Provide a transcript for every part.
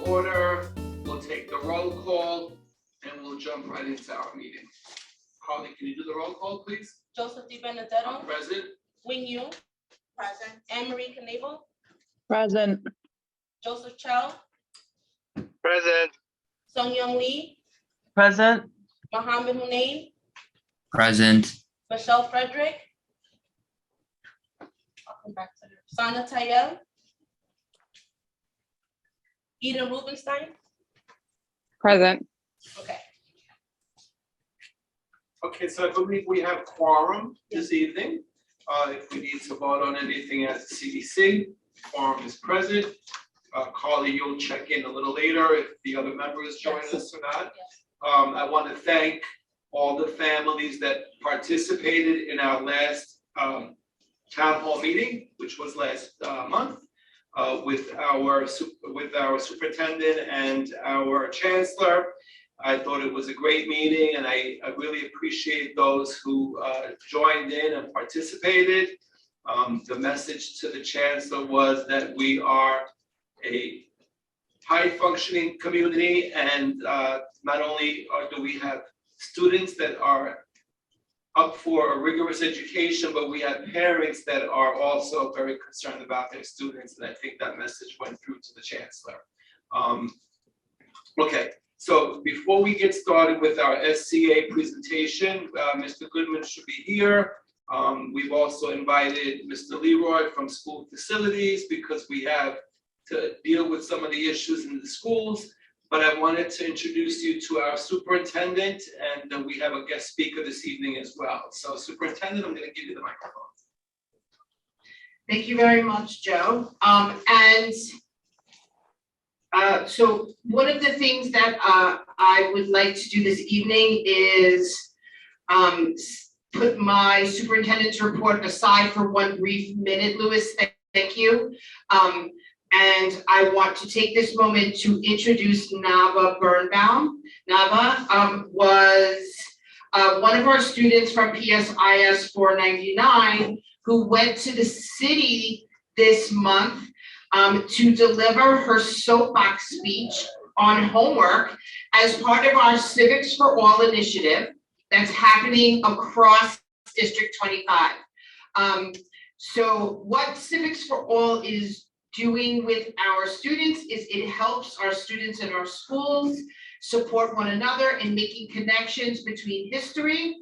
order. We'll take the roll call and we'll jump right into our meeting. Carly, can you do the roll call, please? Joseph Di Benedetto. Present. Wing Yu. Present. Anne Marie Knievel. Present. Joseph Chow. Present. Sung Young Lee. Present. Mohammed Hunain. Present. Michelle Frederick. I'll come back to her. Sana Tayel. Eden Rubenstein. Present. Okay. Okay, so I believe we have quorum this evening. If we need to vote on anything as a CEC, quorum is present. Carly, you'll check in a little later if the other members join us or not. Yes. I want to thank all the families that participated in our last town hall meeting, which was last month, with our superintendent and our chancellor. I thought it was a great meeting, and I really appreciate those who joined in and participated. The message to the chancellor was that we are a high-functioning community, and not only do we have students that are up for a rigorous education, but we have parents that are also very concerned about their students, and I think that message went through to the chancellor. Okay, so before we get started with our SCA presentation, Mr. Goodman should be here. We've also invited Mr. Leroy from School Facilities because we have to deal with some of the issues in the schools. But I wanted to introduce you to our superintendent, and we have a guest speaker this evening as well. So Superintendent, I'm going to give you the microphone. Thank you very much, Joe. So one of the things that I would like to do this evening is put my superintendent's report aside for one brief minute. Louis, thank you. And I want to take this moment to introduce Nava Birnbaum. Nava was one of our students from PSIS 499 who went to the city this month to deliver her soapbox speech on homework as part of our Civics for All initiative that's happening across District 25. So what Civics for All is doing with our students is it helps our students in our schools support one another in making connections between history,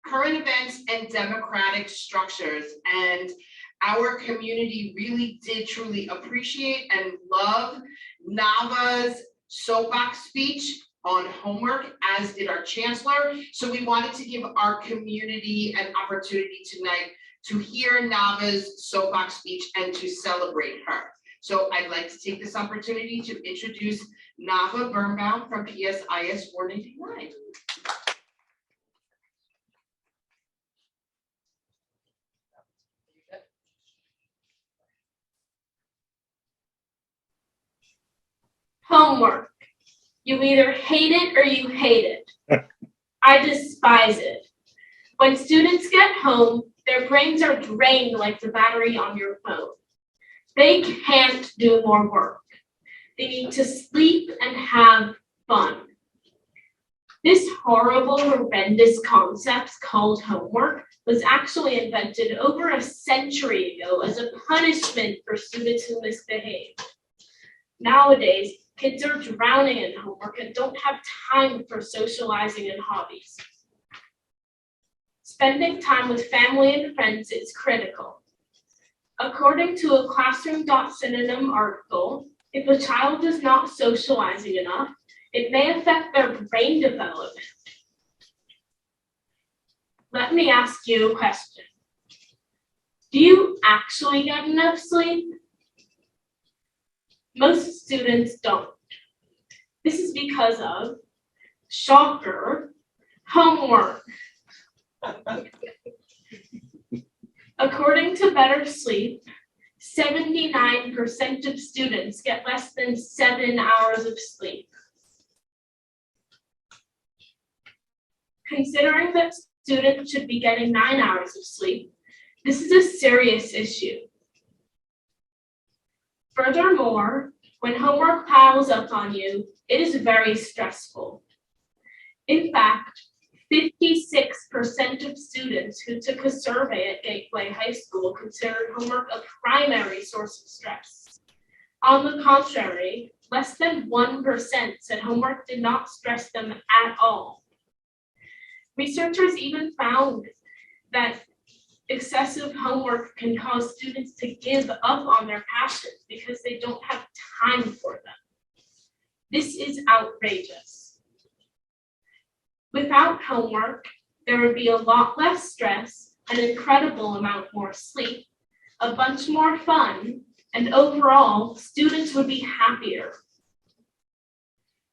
current events, and democratic structures. And our community really did truly appreciate and love Nava's soapbox speech on homework, as did our chancellor. So we wanted to give our community an opportunity tonight to hear Nava's soapbox speech and to celebrate her. So I'd like to take this opportunity to introduce Nava Birnbaum from PSIS 499. Homework. You either hate it or you hate it. I despise it. When students get home, their brains are drained like the battery on your phone. They can't do more work. They need to sleep and have fun. This horrible, horrendous concept called homework was actually invented over a century ago as a punishment for students who misbehave. Nowadays, kids are drowning in homework and don't have time for socializing and hobbies. Spending time with family and friends is critical. According to a Classroom.Synonym article, if a child is not socializing enough, it may affect their brain development. Let me ask you a question. Do you actually get enough sleep? Most students don't. This is because of, shocker, homework. According to Better Sleep, 79% of students get less than 7 hours of sleep. Considering that students should be getting 9 hours of sleep, this is a serious issue. Furthermore, When homework piles up on you, it is very stressful. In fact, 56% of students who took a survey at Gateway High School considered homework a primary source of stress. On the contrary, less than 1% said homework did not stress them at all. Researchers even found that excessive homework can cause students to give up on their passions because they don't have time for them. This is outrageous. Without homework, there would be a lot less stress, an incredible amount more sleep, a bunch more fun, and overall, students would be happier.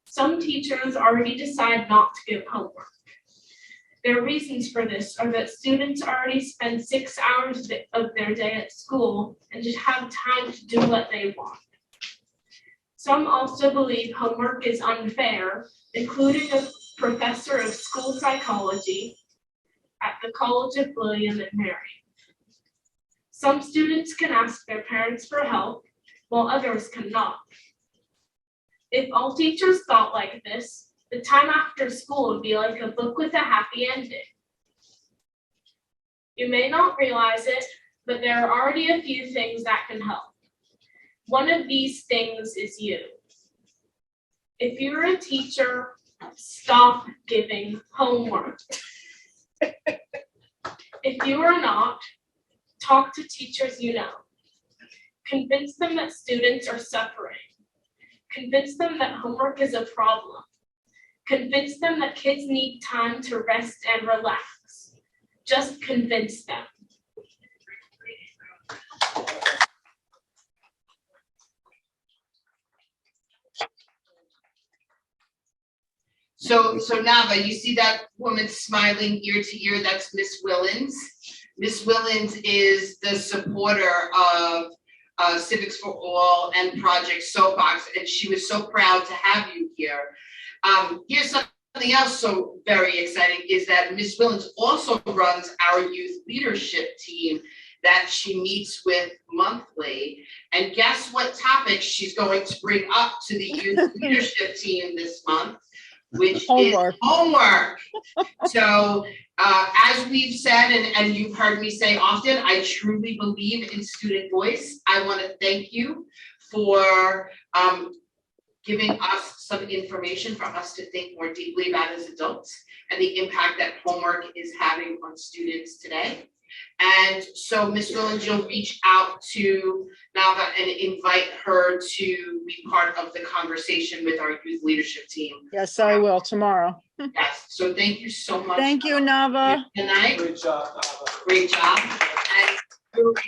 Some teachers already decide not to give homework. Their reasons for this are that students already spend 6 hours of their day at school and just have time to do what they want. Some also believe homework is unfair, including a professor of school psychology at the College of William and Mary. Some students can ask their parents for help, while others cannot. If all teachers thought like this, the time after school would be like a book with a happy ending. You may not realize it, but there are already a few things that can help. One of these things is you. If you're a teacher, stop giving homework. If you are not, talk to teachers you know. Convince them that students are suffering. Convince them that homework is a problem. Convince them that kids need time to rest and relax. Just convince them. So Nava, you see that woman smiling ear to ear, that's Miss Willens. Miss Willens is the supporter of Civics for All and Project Soapbox, and she was so proud to have you here. Here's something else so very exciting is that Miss Willens also runs our youth leadership team that she meets with monthly. And guess what topic she's going to bring up to the youth leadership team this month, which is homework. So as we've said, and you've heard me say often, I truly believe in student voice. I want to thank you for giving us some information for us to think more deeply about as adults and the impact that homework is having on students today. And so Ms. Willens, you'll reach out to Nava and invite her to be part of the conversation with our youth leadership team. Yes, I will tomorrow. Yes, so thank you so much. Thank you, Nava. Good night. Great job, Nava. Great job. And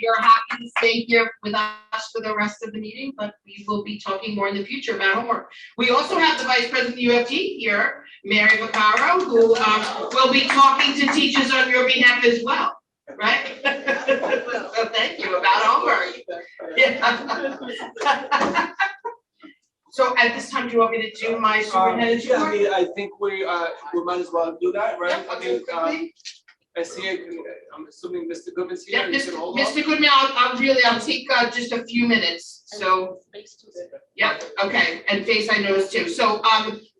you're happy to stay here with us for the rest of the meeting, but we will be talking more in the future about homework. We also have the Vice President of UFT here, Mary Vaccaro, who will be talking to teachers on your behalf as well, right? So thank you about homework. Yeah. So at this time, do you want me to do my superintendent's Yeah, I report? mean, I think we might as well do that, right? Yep, I mean, absolutely. I see, I'm assuming Mr. Goodman's here. Yeah, You can hold on. Mr. Goodman, I'll take just a few minutes, so, yeah, okay, and face I noticed too. So,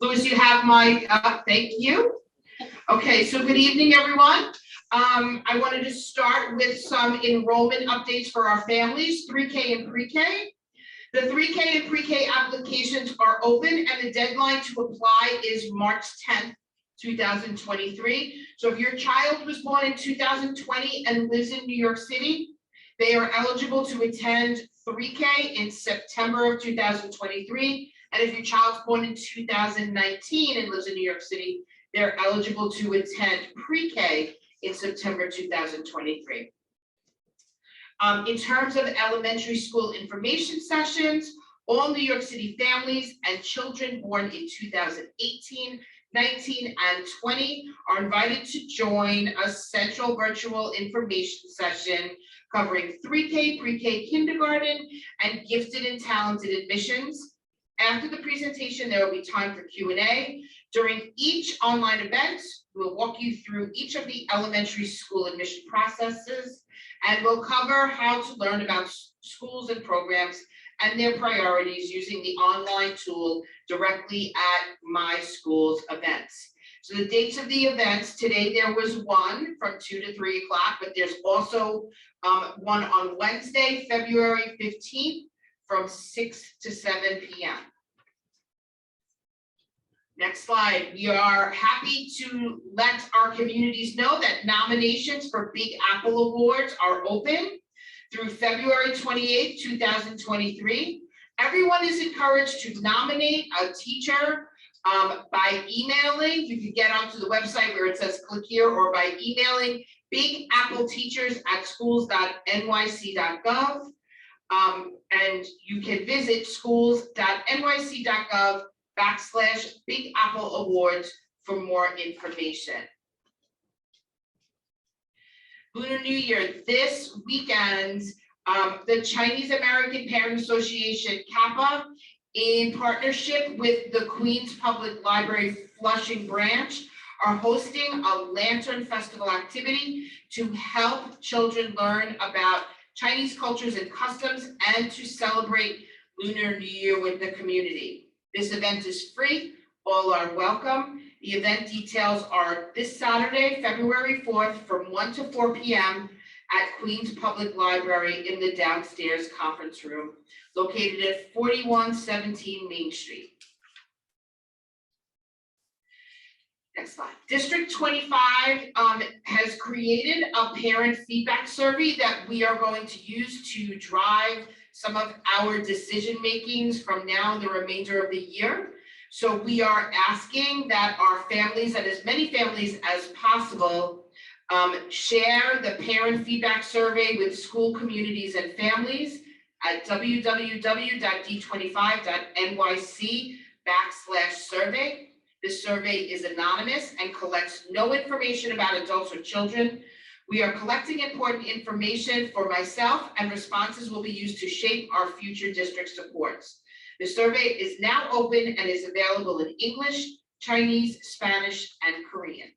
Louis, you have my, thank you. Okay, so good evening, everyone. I wanted to start with some enrollment updates for our families, 3K and pre-K. The 3K and pre-K applications are open and the deadline to apply is March 10th, 2023. So if your child was born in 2020 and lives in New York City, they are eligible to attend 3K in September of 2023. And if your child's born in 2019 and lives in New York City, they're eligible to attend pre-K in September 2023. In terms of elementary school information sessions, all New York City families and children born in 2018, 19, and 20 are invited to join a central virtual information session covering 3K, pre-K, kindergarten, and gifted and talented admissions. After the presentation, there will be time for Q&A. During each online event, we'll walk you through each of the elementary school admission processes, and we'll cover how to learn about schools and programs and their priorities using the online tool directly at my school's events. So the dates of the events, today there was one from 2 to 3 o'clock, but there's also one on Wednesday, February 15th from 6 to 7 p.m. Next slide. We are happy to let our communities know that nominations for Big Apple Awards are open through February 28th, 2023. Everyone is encouraged to nominate a teacher by emailing. You can get onto the website where it says click here, or by emailing bigappleteachers@schools.nyc.gov. And you can visit schools.nyc.gov/Big Apple Awards for more information. Lunar New Year, this weekend, the Chinese American Parent Association, CAPA, in partnership with the Queens Public Library Flushing branch, are hosting a Lantern Festival activity to help children learn about Chinese cultures and customs and to celebrate Lunar New Year with the community. This event is free, all are welcome. The event details are this Saturday, February 4th from 1 to 4 p.m. at Queens Public Library in the downstairs conference room located at 4117 Main Street. Next slide. District 25 has created a parent feedback survey that we are going to use to drive some of our decision makings from now and the remainder of the year. So we are asking that our families, and as many families as possible, share the parent feedback survey with school communities and families at www.d25.nyc/survey. This survey is anonymous and collects no information about adults or children. We are collecting important information for myself, and responses will be used to shape our future district supports. The survey is now open and is available in English, Chinese, Spanish, and Korean.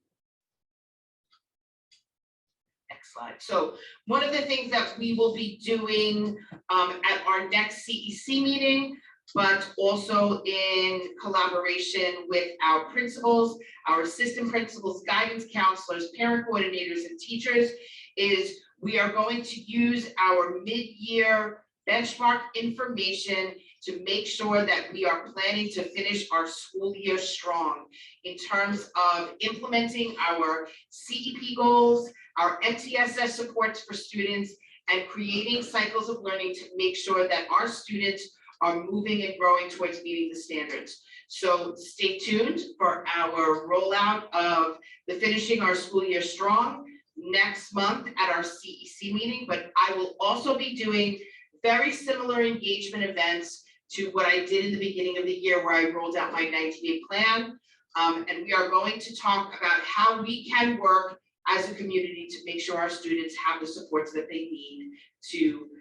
Next slide. So one of the things that we will be doing at our next CEC meeting, but also in collaboration with our principals, our assistant principals, guidance counselors, parent coordinators, and teachers, is we are going to use our mid-year benchmark information to make sure that we are planning to finish our school year strong in terms of implementing our CEP goals, our MTSS supports for students, and creating cycles of learning to make sure that our students are moving and growing towards meeting the standards. So stay tuned for our rollout of the finishing our school year strong next month at our CEC meeting, but I will also be doing very similar engagement events to what I did in the beginning of the year where I rolled out my 90-day plan. And we are going to talk about how we can work as a community to make sure our students have the supports that they need to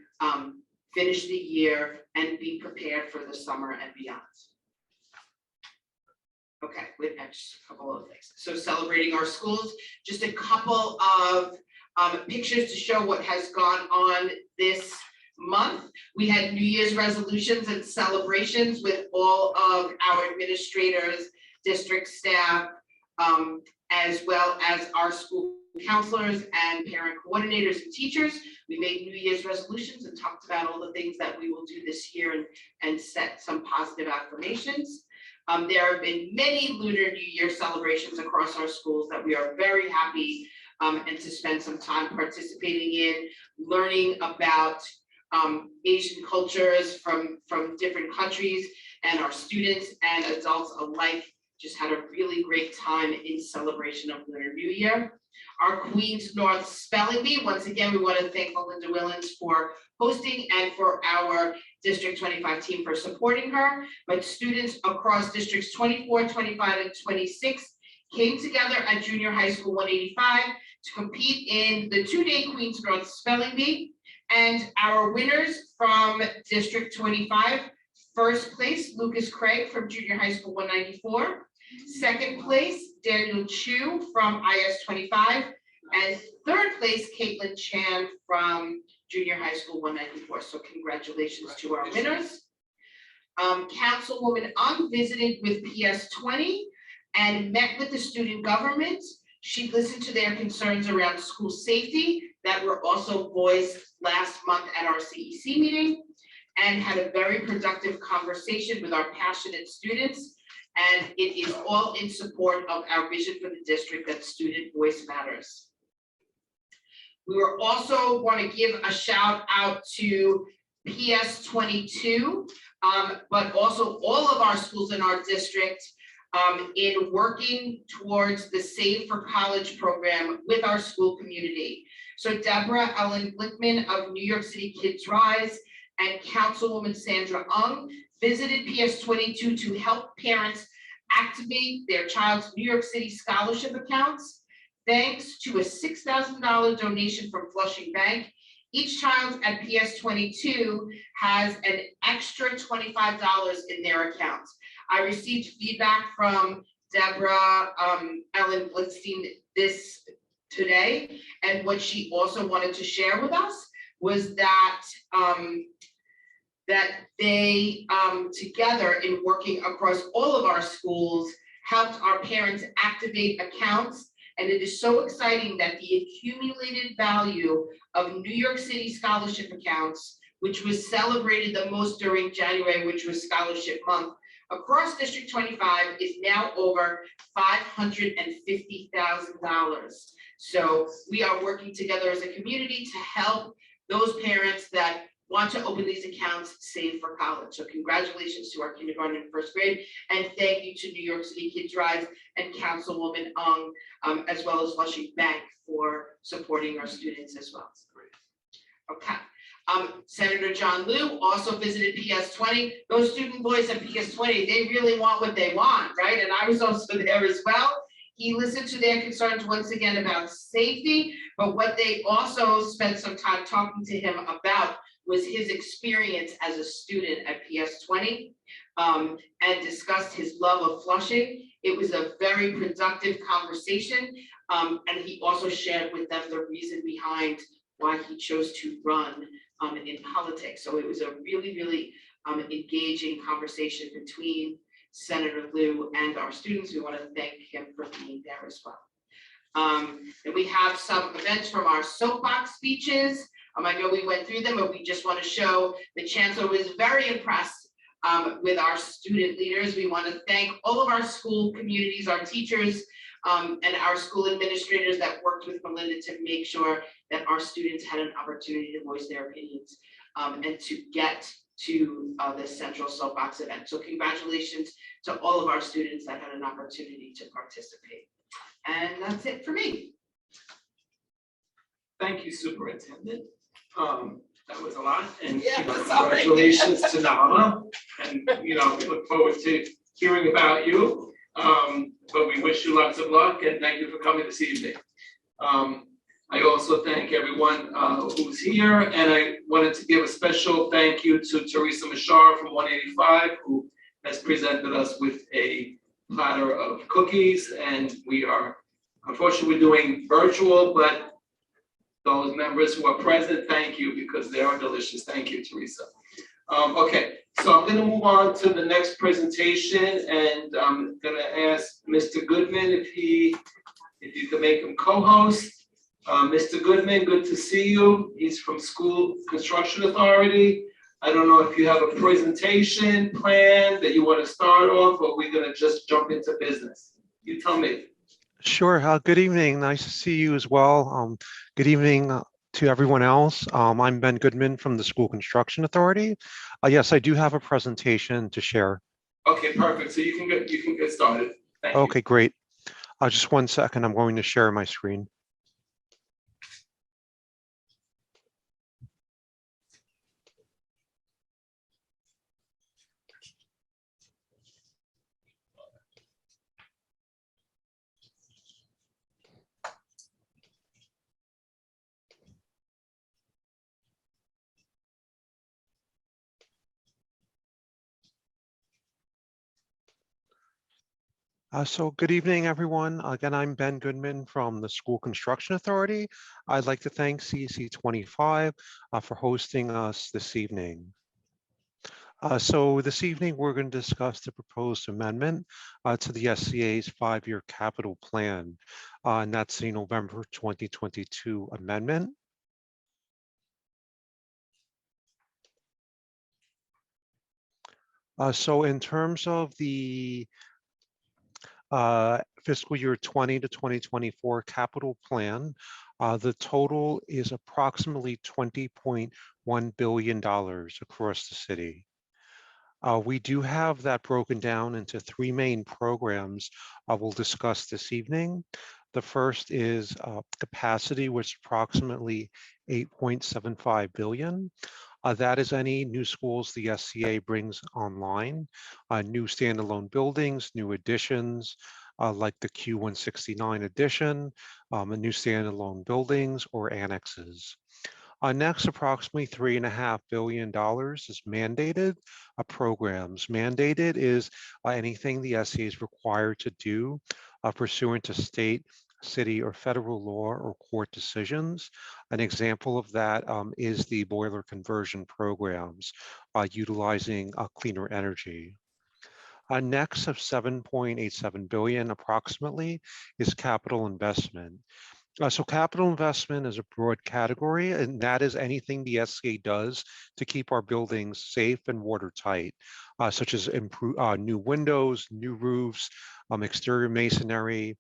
finish the year and be prepared for the summer and beyond. Okay, with just a couple of things. So celebrating our schools, just a couple of pictures to show what has gone on this month. We had New Year's resolutions and celebrations with all of our administrators, district staff, as well as our school counselors and parent coordinators and teachers. We made New Year's resolutions and talked about all the things that we will do this year and set some positive affirmations. There have been many Lunar New Year celebrations across our schools that we are very happy and to spend some time participating in, learning about Asian cultures from different countries, and our students and adults alike just had a really great time in celebration of Lunar New Year. Our Queens North Spelling Bee, once again, we want to thank Melinda Willens for hosting and for our District 25 team for supporting her. But students across districts 24, 25, and 26 came together at Junior High School 185 to compete in the two-day Queens North Spelling Bee. And our winners from District 25, first place, Lucas Craig from Junior High School 194. Second place, Daniel Chu from IS 25. And third place, Caitlin Chan from Junior High School 194. So congratulations to our winners. Councilwoman Ung visited with PS 20 and met with the student government. She listened to their concerns around school safety that were also voiced last month at our CEC meeting, and had a very productive conversation with our passionate students. And it is all in support of our vision for the district that student voice matters. We were also want to give a shout out to PS 22, but also all of our schools in our district in working towards the Save for College program with our school community. So Deborah Ellen Glickman of New York City Kids Rise and Councilwoman Sandra Ung visited PS 22 to help parents activate their child's New York City scholarship accounts. Thanks to a $6,000 donation from Flushing Bank, each child at PS 22 has an extra $25 in their accounts. I received feedback from Deborah Ellen Blitzstein this today, and what she also wanted to share with us was that that they together in working across all of our schools helped our parents activate accounts. And it is so exciting that the accumulated value of New York City scholarship accounts, which was celebrated the most during January, which was Scholarship Month, across District 25 is now over $550,000. So we are working together as a community to help those parents that want to open these accounts save for college. So congratulations to our kindergarten and first grade, and thank you to New York City Kids Rise and Councilwoman Ung, as well as Flushing Bank for supporting our students as well. Okay. Senator John Liu also visited PS 20. Those student boys at PS 20, they really want what they want, right? And I was also there as well. He listened to their concerns once again about safety, but what they also spent some time talking to him about was his experience as a student at PS 20, and discussed his love of Flushing. It was a very productive conversation, and he also shared with them the reason behind why he chose to run in politics. So it was a really, really engaging conversation between Senator Liu and our students. We want to thank him for being there as well. And we have some events from our soapbox speeches. I know we went through them, but we just want to show the Chancellor was very impressed with our student leaders. We want to thank all of our school communities, our teachers, and our school administrators that worked with Melinda to make sure that our students had an opportunity to voice their opinions and to get to the Central Soapbox event. So congratulations to all of our students that had an opportunity to participate. And that's it for me. Thank you, Superintendent. That was a lot, and Yeah, sorry. congratulations to Nama. And we look forward to hearing about you. But we wish you lots of luck, and thank you for coming this evening. I also thank everyone who's here, and I wanted to give a special thank you to Teresa Mashar from 185, who has presented us with a platter of cookies, and we are unfortunately doing virtual, but those members who are present, thank you, because they are delicious. Thank you, Teresa. Okay, so I'm going to move on to the next presentation, and I'm going to ask Mr. Goodman if you could make him co-host. Mr. Goodman, good to see you. He's from School Construction Authority. I don't know if you have a presentation plan that you want to start off, or we're going to just jump into business. You tell me. Sure. Good evening. Nice to see you as well. Good evening to everyone else. I'm Ben Goodman from the School Construction Authority. Yes, I do have a presentation to share. Okay, perfect. So you can get started. Thank you. Okay, great. Just 1 second. I'm going to share my screen. So good evening, everyone. Again, I'm Ben Goodman from the School Construction Authority. I'd like to thank CEC 25 for hosting us this evening. So this evening, we're going to discuss the proposed amendment to the SCA's 5-year capital plan, and that's the November 2022 amendment. So in terms of the fiscal year 20 to 2024 capital plan, the total is approximately $20.1 billion across the city. We do have that broken down into 3 main programs we'll discuss this evening. The first is capacity, which is approximately $8.75 billion. That is any new schools the SCA brings online, new standalone buildings, new additions, like the Q169 addition, new standalone buildings or annexes. Next, approximately $3.5 billion is mandated programs. Mandated is anything the SCA is required to do pursuant to state, city, or federal law or court decisions. An example of that is the boiler conversion programs utilizing cleaner energy. Next of $7.87 billion approximately is capital investment. So capital investment is a broad category, and that is anything the SCA does to keep our buildings safe and watertight, such as improve new windows, new roofs, exterior masonry,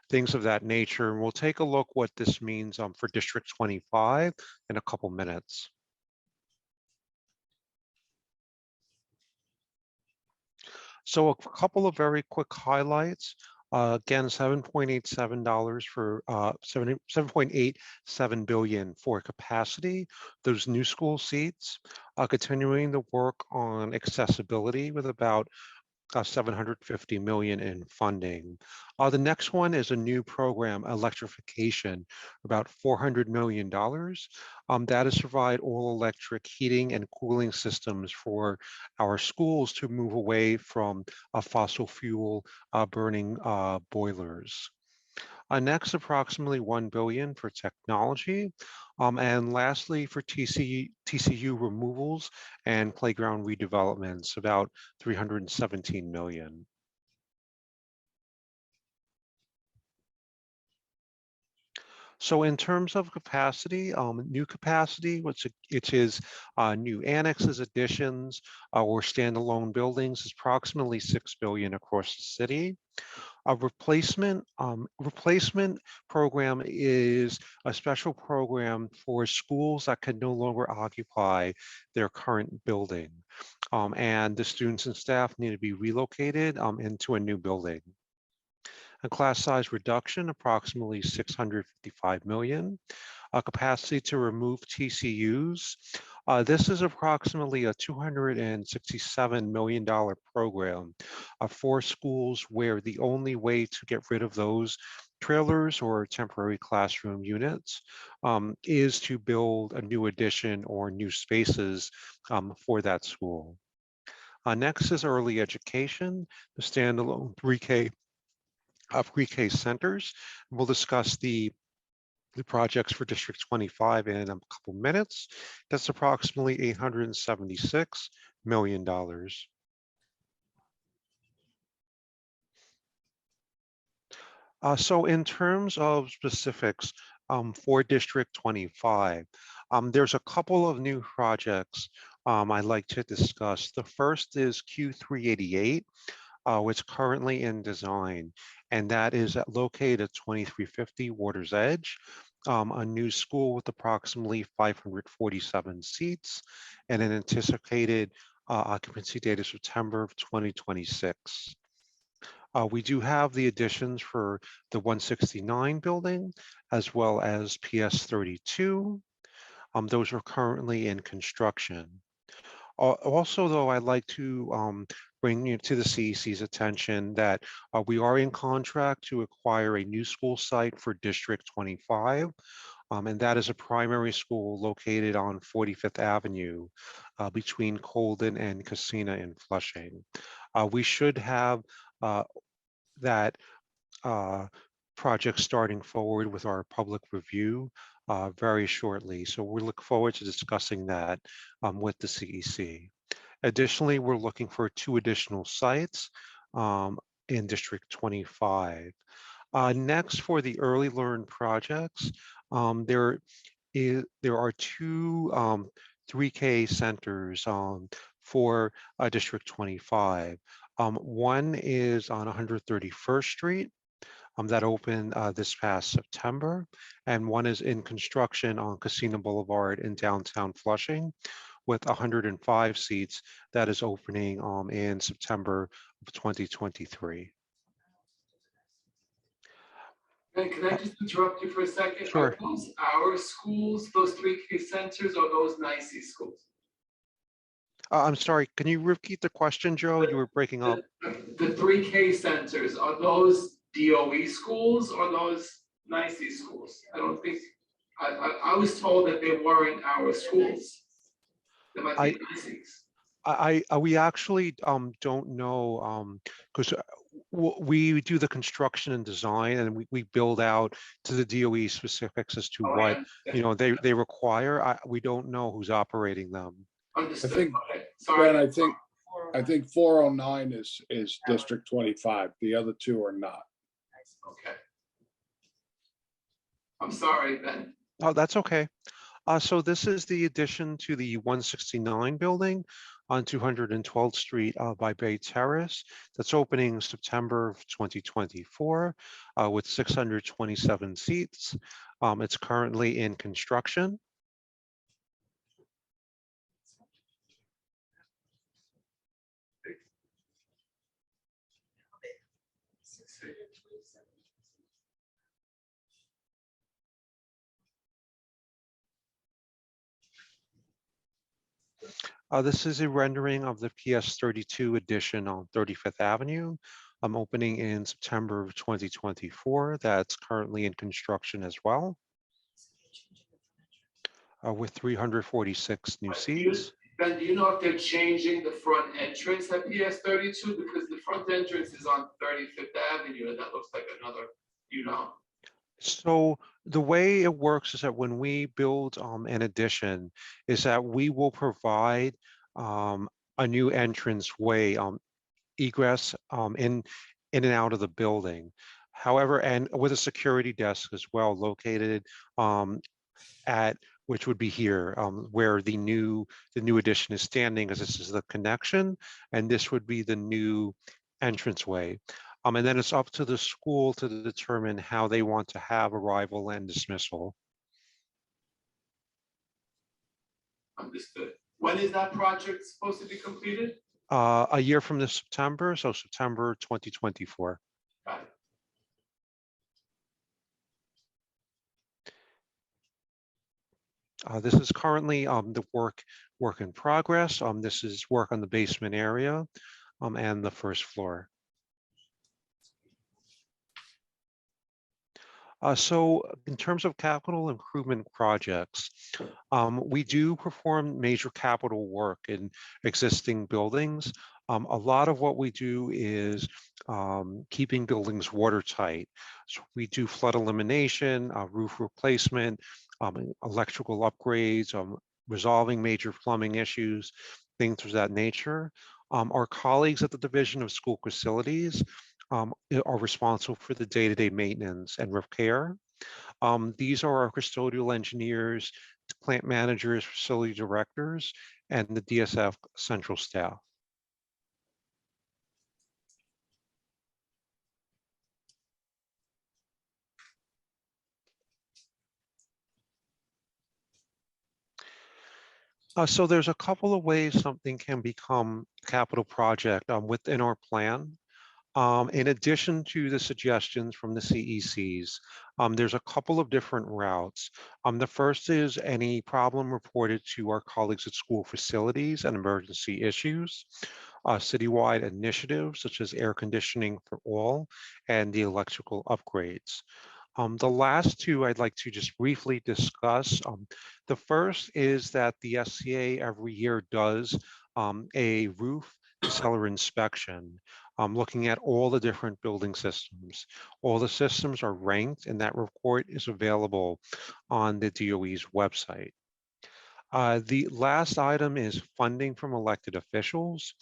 things of that nature. And we'll take a look what this means for District 25 in a couple minutes. So a couple of very quick highlights. Again, $7.87 for $7.87 billion for capacity, those new school seats, continuing the work on accessibility with about $750 million in funding. The next one is a new program, electrification, about $400 million. That is to provide all electric heating and cooling systems for our schools to move away from fossil fuel burning boilers. Next, approximately $1 billion for technology. And lastly, for TCU removals and playground redevelopments, about $317 million. So in terms of capacity, new capacity, which is new annexes, additions, or standalone buildings, is approximately $6 billion across the city. A replacement program is a special program for schools that can no longer occupy their current building, and the students and staff need to be relocated into a new building. A class size reduction, approximately $655 million. A capacity to remove TCUs. This is approximately a $267 million program for schools where the only way to get rid of those trailers or temporary classroom units is to build a new addition or new spaces for that school. Next is early education, the standalone pre-K centers. We'll discuss the projects for District 25 in a couple minutes. That's approximately $876 million. So in terms of specifics for District 25, there's a couple of new projects I'd like to discuss. The first is Q388, which is currently in design, and that is located at 2350 Water's Edge, a new school with approximately 547 seats and an anticipated occupancy date of September of 2026. We do have the additions for the 169 building as well as PS 32. Those are currently in construction. Also, though, I'd like to bring you to the CEC's attention that we are in contract to acquire a new school site for District 25, and that is a primary school located on 45th Avenue between Colden and Casina in Flushing. We should have that project starting forward with our public review very shortly. So we look forward to discussing that with the CEC. Additionally, we're looking for 2 additional sites in District 25. Next, for the early learn projects, there are 2 3K centers for District 25. One is on 131st Street that opened this past September, and one is in construction on Casino Boulevard in downtown Flushing with 105 seats that is opening in September of 2023. Hey, can I just interrupt you for a second? Sure. Are those our schools, those 3K centers, or those NICE schools? I'm sorry, can you repeat the question, Joe? You were breaking up. The 3K centers, are those DOE schools or those NICE schools? I don't think, I was told that they weren't our schools. They might be NICE's. We actually don't know because we do the construction and design, and we build out to the DOE specifics as to Oh, I what understand. they require. We don't know who's operating them. Understood. think- Okay, sorry. Brent, I think 409 is District 25. The other 2 are not. Okay. I'm sorry, Ben. Oh, that's okay. So this is the addition to the 169 building on 212th Street by Bay Terrace. That's opening September of 2024 with 627 seats. It's currently in construction. This is a rendering of the PS32 edition on 35th Avenue. I'm opening in September of 2024. That's currently in construction as well. With 346 new seats. Ben, do you know if they're changing the front entrance at PS32? Because the front entrance is on 35th Avenue, and that looks like another, So the way it works is that when we build an addition, is that we will provide a new entrance way, egress in and out of the building. However, and with a security desk as well, located at which would be here, where the new addition is standing, as this is the connection, and this would be the new entranceway. And then it's up to the school to determine how they want to have arrival and dismissal. Understood. When is that project supposed to be completed? A year from this September, so September 2024. Got it. This is currently the work in progress. This is work on the basement area and the first floor. So in terms of capital improvement projects, we do perform major capital work in existing buildings. A lot of what we do is keeping buildings watertight. So we do flood elimination, roof replacement, electrical upgrades, resolving major plumbing issues, things of that nature. Our colleagues at the Division of School Facilities are responsible for the day-to-day maintenance and repair. These are our custodial engineers, plant managers, facility directors, and the DSF central staff. So there's a couple of ways something can become a capital project within our plan. In addition to the suggestions from the CECs, there's a couple of different routes. The first is any problem reported to our colleagues at school facilities and emergency issues, citywide initiatives such as air conditioning for all and the electrical upgrades. The last 2 I'd like to just briefly discuss. The first is that the SCA every year does a roof cellar inspection. looking at all the different building systems. All the systems are ranked, and that report is available on the DOE's website. The last item is funding from elected officials.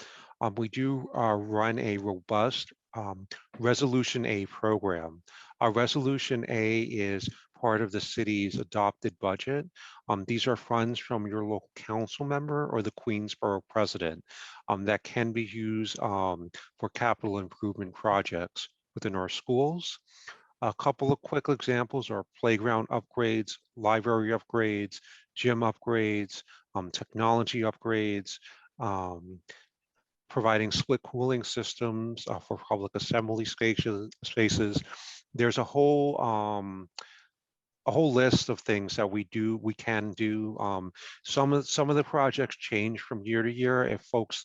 We do run a robust Resolution A program. Our Resolution A is part of the city's adopted budget. These are funds from your local council member or the Queensborough president that can be used for capital improvement projects within our schools. A couple of quick examples are playground upgrades, library upgrades, gym upgrades, technology upgrades, providing split cooling systems for public assembly spaces. There's a whole list of things that we can do. Some of the projects change from year to year. If folks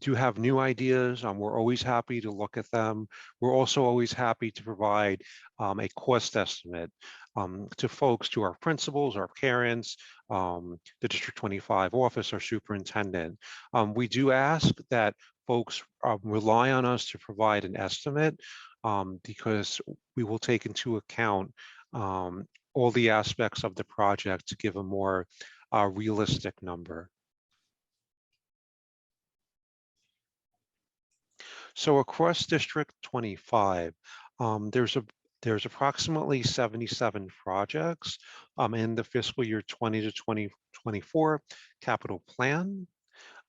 do have new ideas, we're always happy to look at them. We're also always happy to provide a cost estimate to folks, to our principals, our parents, the District 25 office, our superintendent. We do ask that folks rely on us to provide an estimate because we will take into account all the aspects of the project to give a more realistic number. So across District 25, there's approximately 77 projects in the fiscal year 20 to 2024 capital plan.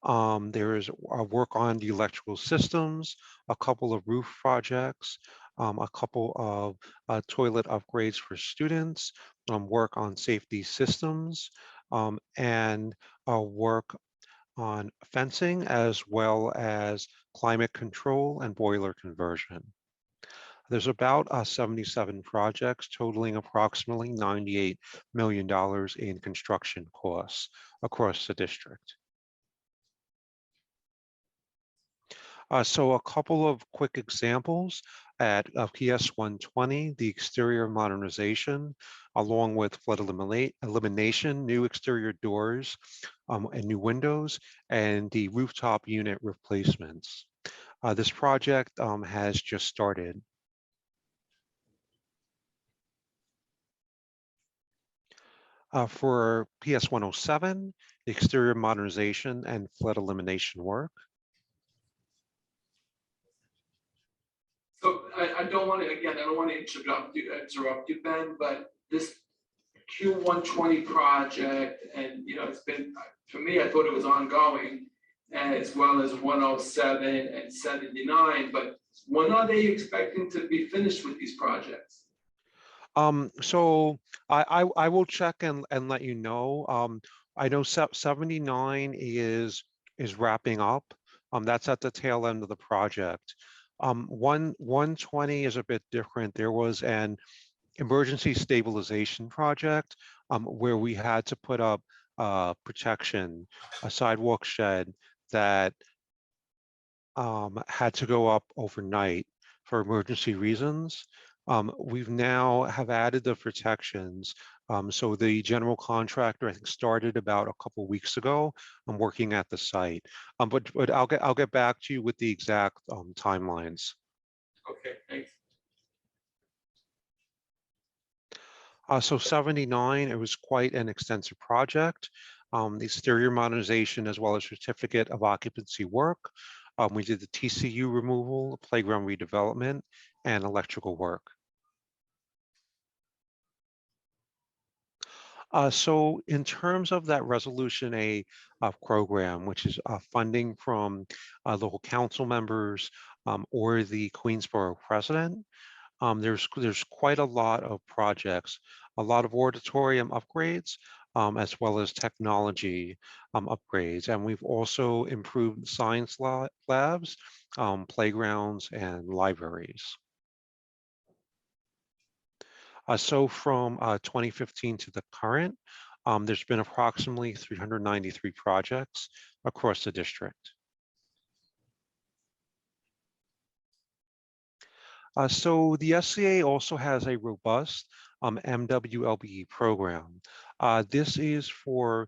There is work on the electrical systems, a couple of roof projects, a couple of toilet upgrades for students, work on safety systems, and work on fencing, as well as climate control and boiler conversion. There's about 77 projects totaling approximately $98 million in construction costs across the district. So a couple of quick examples at PS 120, the exterior modernization, along with flood elimination, new exterior doors and new windows, and the rooftop unit replacements. This project has just started. For PS 107, the exterior modernization and flood elimination work. So I don't want to, again, I don't want to interrupt you, Ben, but this Q120 project, and it's been, for me, I thought it was ongoing, as well as 107 and 79, but when are they expecting to be finished with these projects? So I will check and let you know. I know 79 is wrapping up. That's at the tail end of the project. 120 is a bit different. There was an emergency stabilization project where we had to put up protection, a sidewalk shed that had to go up overnight for emergency reasons. We've now have added the protections. So the general contractor, I think, started about a couple of weeks ago. I'm working at the site, but I'll get back to you with the exact timelines. Okay, thanks. So 79, it was quite an extensive project. The exterior modernization as well as certificate of occupancy work. We did the TCU removal, playground redevelopment, and electrical work. So in terms of that Resolution A program, which is funding from local council members or the Queensborough president, there's quite a lot of projects, a lot of auditorium upgrades, as well as technology upgrades. And we've also improved science labs, playgrounds, and libraries. So from 2015 to the current, there's been approximately 393 projects across the district. So the SCA also has a robust MWLBE program. This is for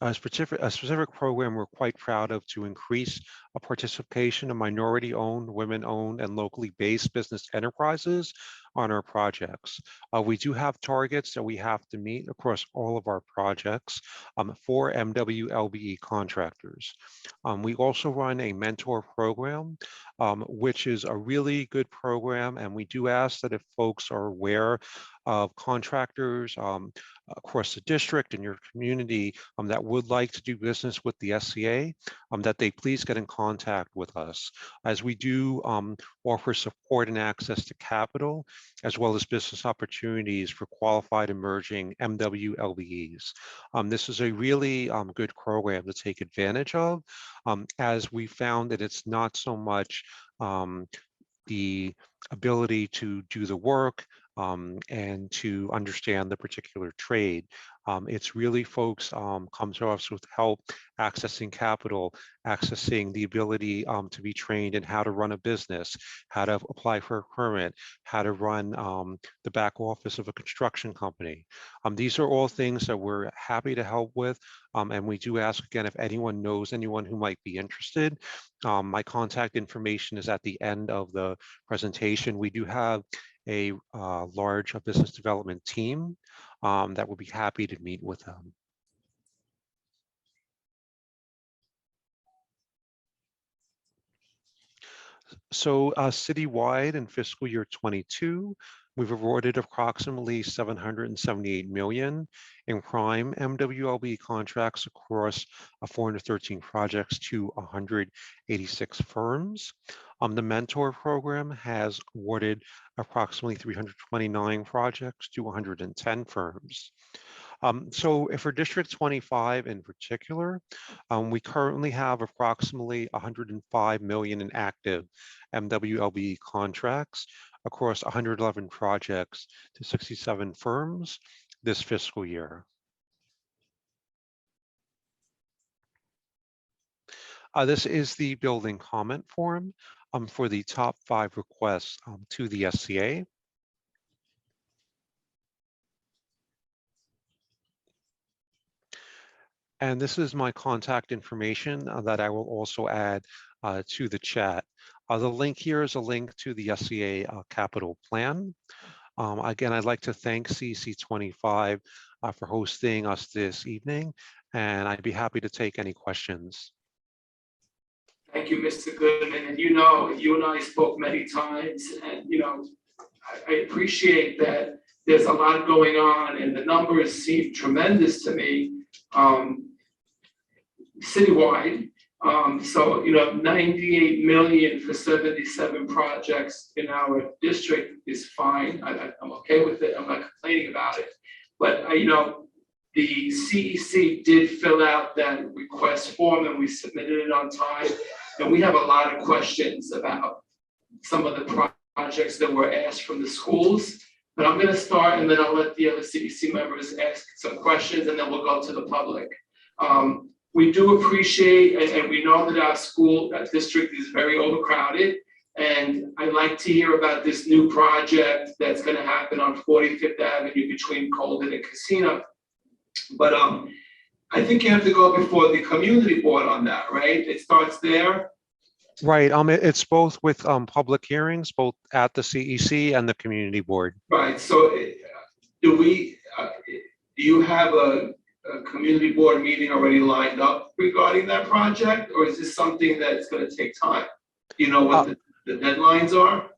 A specific program we're quite proud of to increase a participation of minority-owned, women-owned, and locally based business enterprises on our projects. We do have targets that we have to meet across all of our projects for MWLBE contractors. We also run a mentor program, which is a really good program, and we do ask that if folks are aware of contractors across the district and your community that would like to do business with the SCA, that they please get in contact with us, as we do offer support and access to capital, as well as business opportunities for qualified emerging MWLBEs. This is a really good program to take advantage of, as we found that it's not so much the ability to do the work and to understand the particular trade. It's really folks come to us with help accessing capital, accessing the ability to be trained in how to run a business, how to apply for a permit, how to run the back office of a construction company. These are all things that we're happy to help with. And we do ask again, if anyone knows anyone who might be interested, my contact information is at the end of the presentation. We do have a large business development team that would be happy to meet with them. So citywide in fiscal year 22, we've awarded approximately $778 million in prime MWLB contracts across 413 projects to 186 firms. The mentor program has awarded approximately 329 projects to 110 firms. So for District 25 in particular, we currently have approximately 105 million in active MWLB contracts across 111 projects to 67 firms this fiscal year. This is the building comment form for the top 5 requests to the SCA. And this is my contact information that I will also add to the chat. The link here is a link to the SCA capital plan. Again, I'd like to thank CEC 25 for hosting us this evening, and I'd be happy to take any questions. Thank you, Mr. Goodman. And you know, you and I spoke many times, and you know, I appreciate that there's a lot going on, and the numbers seem tremendous to me, citywide. So, you know, 98 million for 77 projects in our district is fine. I'm okay with it. I'm not complaining about it. But, you know, the CEC did fill out that request form and we submitted it on time. And we have a lot of questions about some of the projects that were asked from the schools. But I'm going to start, and then I'll let the other CEC members ask some questions, and then we'll go to the public. We do appreciate, and we know that our school district is very overcrowded, and I'd like to hear about this new project that's going to happen on 45th Avenue between Colden and Casino. But I think you have to go before the community board on that, right? It starts there. Right. It's both with public hearings, both at the CEC and the community board. Right. So do you have a community board meeting already lined up regarding that project, or is this something that's going to take time? Do you know what the deadlines are?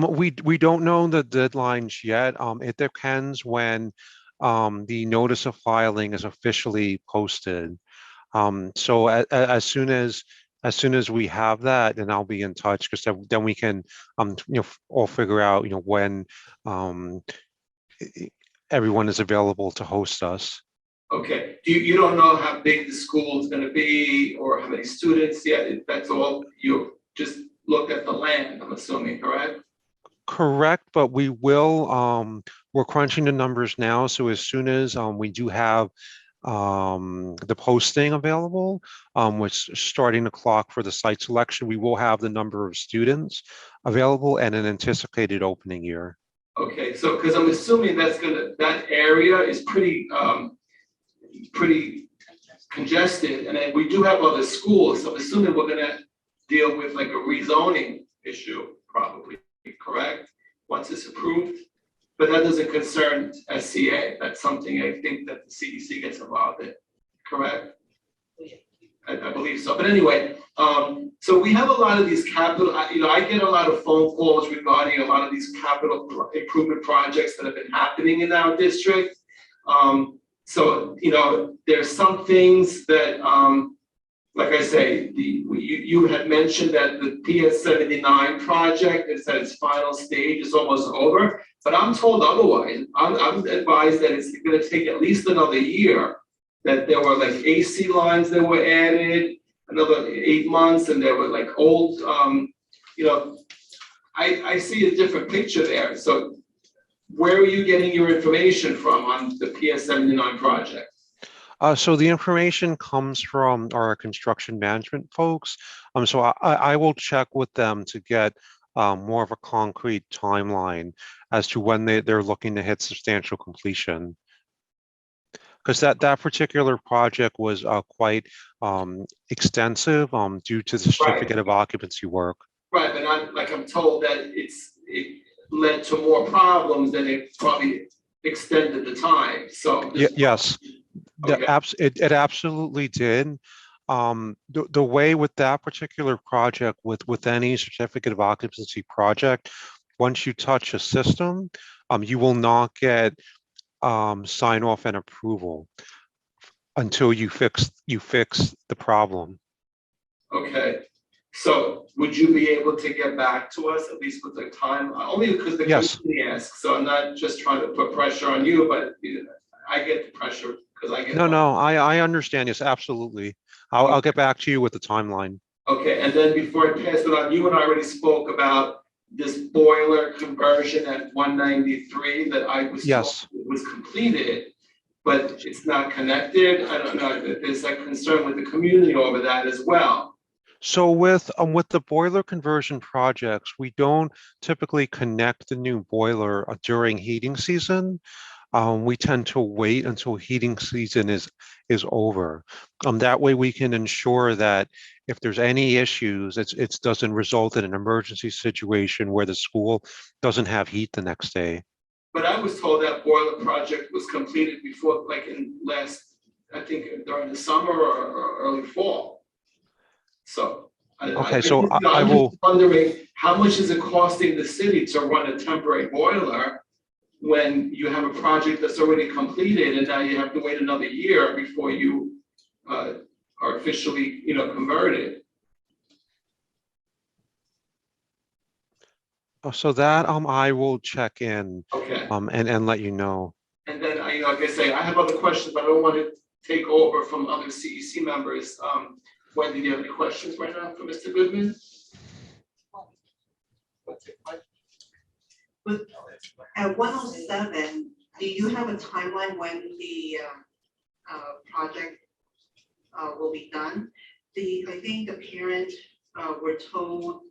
We don't know the deadlines yet. It depends when the notice of filing is officially posted. So as soon as we have that, then I'll be in touch, because then we can you know, all figure out, you know, when everyone is available to host us. Okay. You don't know how big the school is going to be or how many students yet? That's all. You just looked at the land, I'm assuming, correct? Correct, but we will. We're crunching the numbers now, so as soon as we do have the posting available, which is starting the clock for the site selection, we will have the number of students available and an anticipated opening year. Okay, so because I'm assuming that area is pretty congested, and then we do have other schools, so I'm assuming we're gonna deal with like a rezoning issue, probably, correct? Once it's approved, but that doesn't concern SCA, that's something I think that the CEC gets involved in, correct? I believe so, but anyway, so we have a lot of these capital, I get a lot of phone calls regarding a lot of these capital improvement projects that have been happening in our district. So, there's some things that, like I say, you had mentioned that the PS 79 project is at its final stage, is almost over, but I'm told otherwise. I'm advised that it's gonna take at least another year, that there were like AC lines that were added, another 8 months, and there were like old, I see a different picture there. So where are you getting your information from on the PS 79 project? So the information comes from our construction management folks. So I will check with them to get more of a concrete timeline as to when they're looking to hit substantial completion. Because that particular project was quite extensive due to the certificate of occupancy work. Right, but I'm told that it led to more problems and it probably extended the time, so. Yes, Okay. it absolutely did. The way with that particular project, with any certificate of occupancy project, once you touch a system, you will not get sign off and approval until you fix the problem. Okay, so would you be able to get back to us at least with the time, only because the Yes. community asks, so I'm not just trying to put pressure on you, but I get the pressure because I get. No, I understand. Yes, absolutely. I'll get back to you with the timeline. Okay, and then before I pass it on, you and I already spoke about this boiler conversion at 193 that I was Yes. told was completed, but it's not connected. I don't know, there's a concern with the community over that as well. So with the boiler conversion projects, we don't typically connect the new boiler during heating season. We tend to wait until heating season is over. That way we can ensure that if there's any issues, it doesn't result in an emergency situation where the school doesn't have heat the next day. But I was told that boiler project was completed before, like I think during the summer or early fall. So. Okay, so I I'm will. just wondering, how much is it costing the city to run a temporary boiler when you have a project that's already completed and now you have to wait another year before you are officially, converted? So that I will check in Okay. and let you know. And then like I say, I have other questions, but I don't want to take over from other CEC members. Wendy, do you have any questions right now for Mr. Goodman? At 107, do you have a timeline when the project will be done? I think the parents were told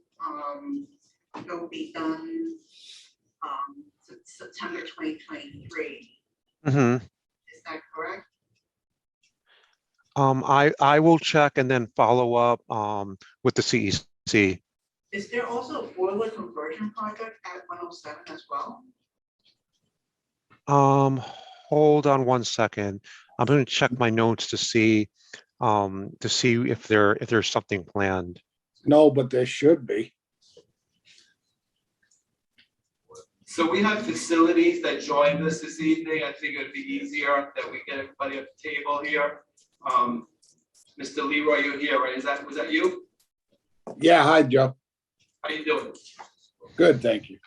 it will be done September 2023. Mm-hmm. Is that correct? I will check and then follow up with the CEC. Is there also a boiler conversion project at 107 as well? Hold on one second. I'm going to check my notes to see if there's something planned. No, but there should be. So we have facilities that joined us this evening. I think it'd be easier that we get everybody at the table here. Mr. Leroy, you're here, right? Was that you? Yeah, hi, Joe. How you doing? Good, thank you.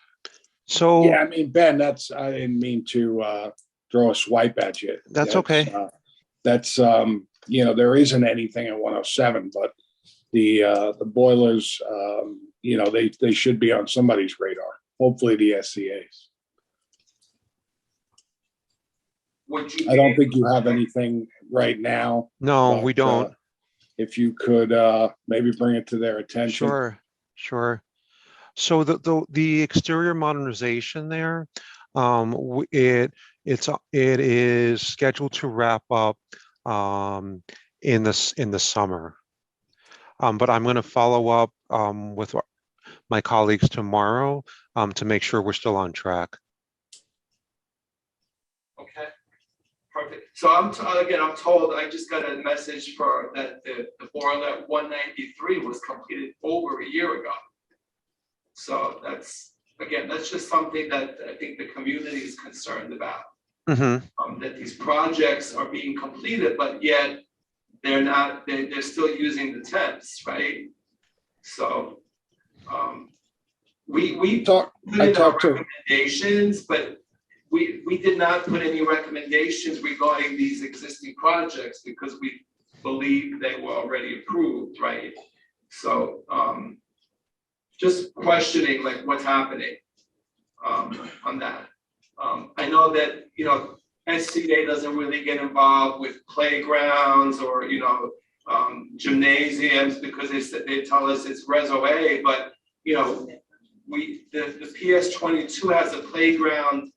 So Yeah, I mean, Ben, I didn't mean to throw a swipe at you. That's okay. There isn't anything in 107, but the boilers, they should be on somebody's radar, hopefully the SCA's. I don't think you have anything right now. no, but, we don't. If you could maybe bring it to their attention. Sure. So the exterior modernization there, it is scheduled to wrap up in the summer. But I'm going to follow up with my colleagues tomorrow to make sure we're still on track. Okay, perfect. So I'm told, I just got a message for that the boiler at 193 was completed over a year ago. So that's just something that I think the community is concerned about. That these projects are being completed, but yet they're still using the temps, right? So we I put in our talked to, recommendations, but we did not put any recommendations regarding these existing projects because we believe they were already approved, right? So just questioning like what's happening on that. I know that, SCA doesn't really get involved with playgrounds or, gymnasiums because they tell us it's Reso A, but, the PS 22 has a playground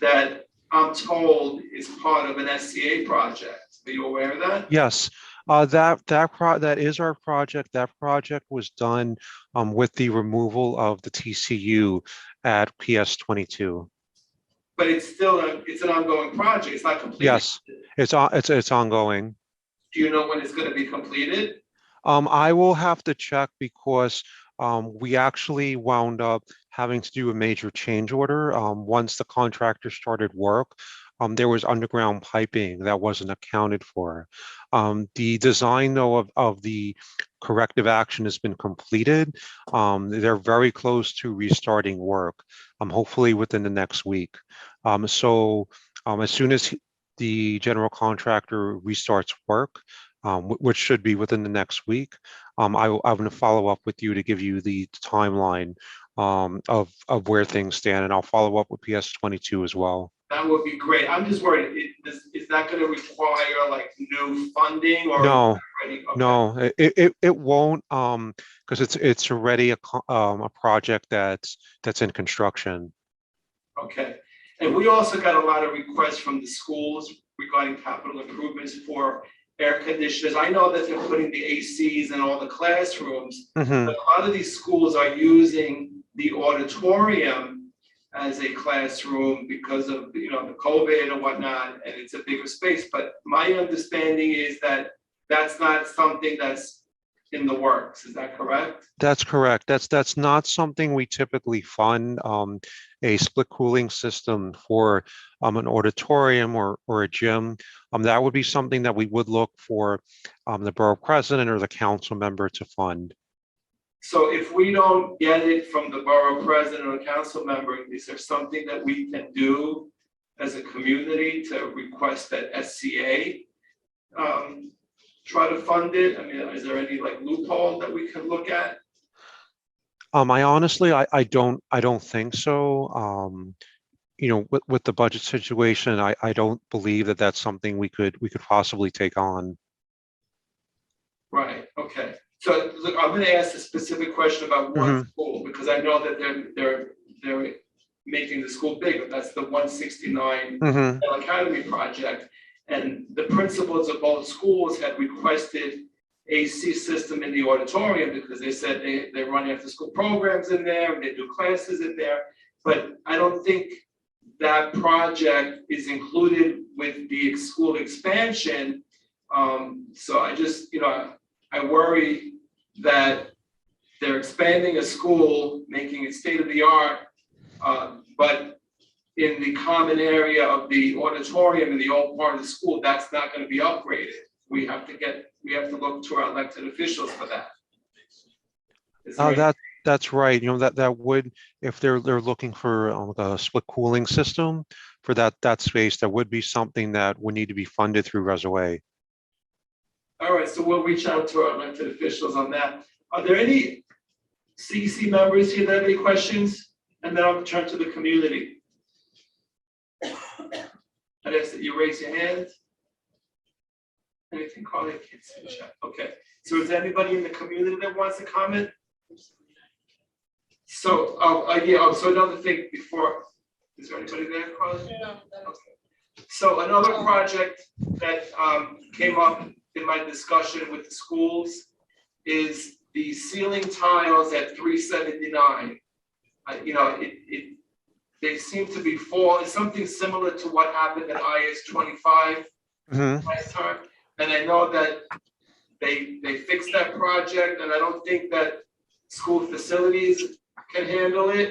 that I'm told is part of an SCA project. Are you aware of that? Yes, that is our project. That project was done with the removal of the TCU at PS 22. But it's still it's an ongoing project. It's not completed. Yes, it's ongoing. Do you know when it's going to be completed? I will have to check because we actually wound up having to do a major change order. Once the contractor started work, there was underground piping that wasn't accounted for. The design, though, of the corrective action has been completed. They're very close to restarting work, hopefully within the next week. So as soon as the general contractor restarts work, which should be within the next week, I'm going to follow up with you to give you the timeline of where things stand, and I'll follow up with PS 22 as well. That would be great. I'm just worried, is that going to require like new funding or? No, already? Okay. no, it won't, because it's already a project that's in construction. Okay, and we also got a lot of requests from the schools regarding capital improvements for air conditioners. I know that they're putting the ACs in all the classrooms, but a lot of these schools are using the auditorium as a classroom because of the COVID and whatnot, and it's a bigger space. But my understanding is that that's not something that's in the works. Is that correct? That's correct. That's not something we typically fund. A split cooling system for an auditorium or a gym. That would be something that we would look for the borough president or the council member to fund. So if we don't get it from the borough president or council member, is there something that we can do as a community to request that SCA try to fund it? I mean, is there any like loophole that we can look at? I honestly, I don't think so. With the budget situation, I don't believe that that's something we could possibly take on. Right. Okay. So look, I'm going to ask a specific question about one school because I know that they're making the school bigger. That's the 169 Academy project, and the principals of both schools had requested AC system in the auditorium because they said they run after school programs in there and they do classes in there. But I don't think that project is included with the school expansion. So I just, I worry that they're expanding a school, making it state of the art, but in the common area of the auditorium in the old part of the school, that's not going to be upgraded. We have to look to our elected officials for that. That's right. That would, if they're looking for a split cooling system for that space, that would be something that would need to be funded through Reso A. All right, so we'll reach out to our elected officials on that. Are there any CEC members here that have any questions? And then I'll turn to the community. I'd ask that you raise your hand. Anything, Carly? I can't see the chat. Okay, so is there anybody in the community that wants to comment? So, so another thing before, is there anybody there, Carly? No. Okay. So another project that came up in my discussion with the schools is the ceiling tiles at 379. They seem to be falling, something similar to what happened at IS 25 Mhm. last time. And I know that they fixed that project, and I don't think that school facilities can handle it.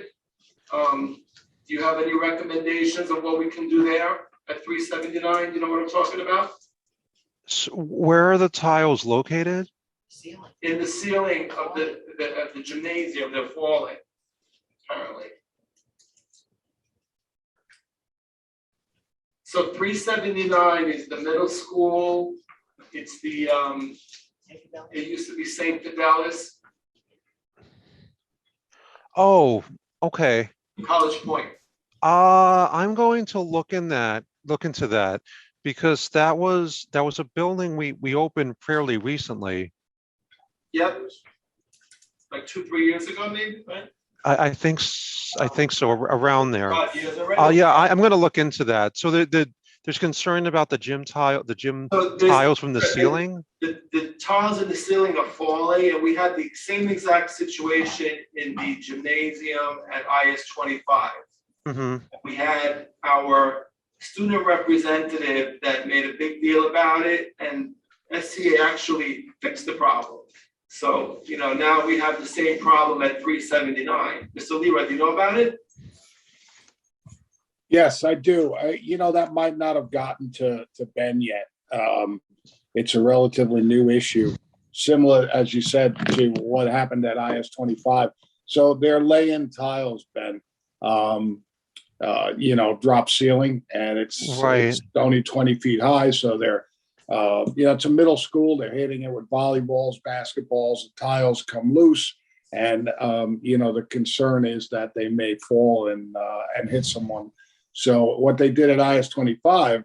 Do you have any recommendations of what we can do there at 379? You know what I'm talking about? So where are the tiles located? In the ceiling of the gymnasium, they're falling, apparently. So 379 is the middle school. It's the, it used to be St. Fidelis, Oh, okay. College Point. I'm going to look into that because that was a building we opened fairly recently. Yep. Like 2-3 years ago, maybe, right? I think so, around there. 5 years already. Yeah, I'm going to look into that. So there's concern about the gym So there's- tiles from the ceiling. The tiles in the ceiling are falling, and we had the same exact situation in the gymnasium at IS 25. Mm-hmm. We had our student representative that made a big deal about it, and SCA actually fixed the problem. So, now we have the same problem at 379. Mr. Leroy, do you know about it? Yes, I do. That might not have gotten to Ben yet. It's a relatively new issue, similar, as you said, to what happened at IS 25. So they're laying tiles, Ben, drop ceiling, and it's only 20 feet high. So they're, it's a middle school. They're hitting it with volleyballs, basketballs, the tiles come loose. And, the concern is that they may fall and hit someone. So what they did at IS 25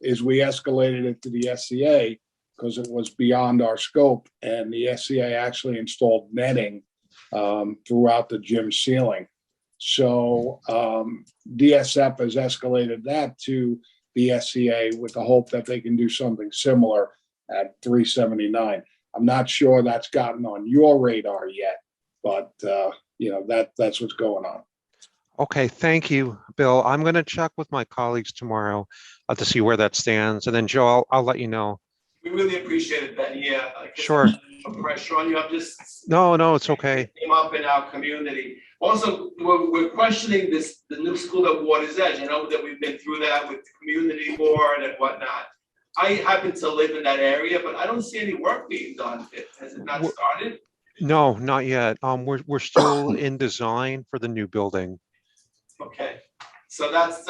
is we escalated it to the SCA because it was beyond our scope. And the SCA actually installed netting throughout the gym ceiling. So DSF has escalated that to the SCA with the hope that they can do something similar at 379. I'm not sure that's gotten on your radar yet, but that's what's going on. Okay, thank you, Bill. I'm going to check with my colleagues tomorrow to see where that stands, and then Joe, I'll let you know. We really appreciate it, Ben. Yeah. Sure. No pressure on you. I'm just. No, it's okay. Came up in our community. Also, we're questioning the new school at Water's Edge. I know that we've been through that with the community board and whatnot. I happen to live in that area, but I don't see any work being done. Has it not started? No, not yet. We're still in design for the new building. Okay, so that's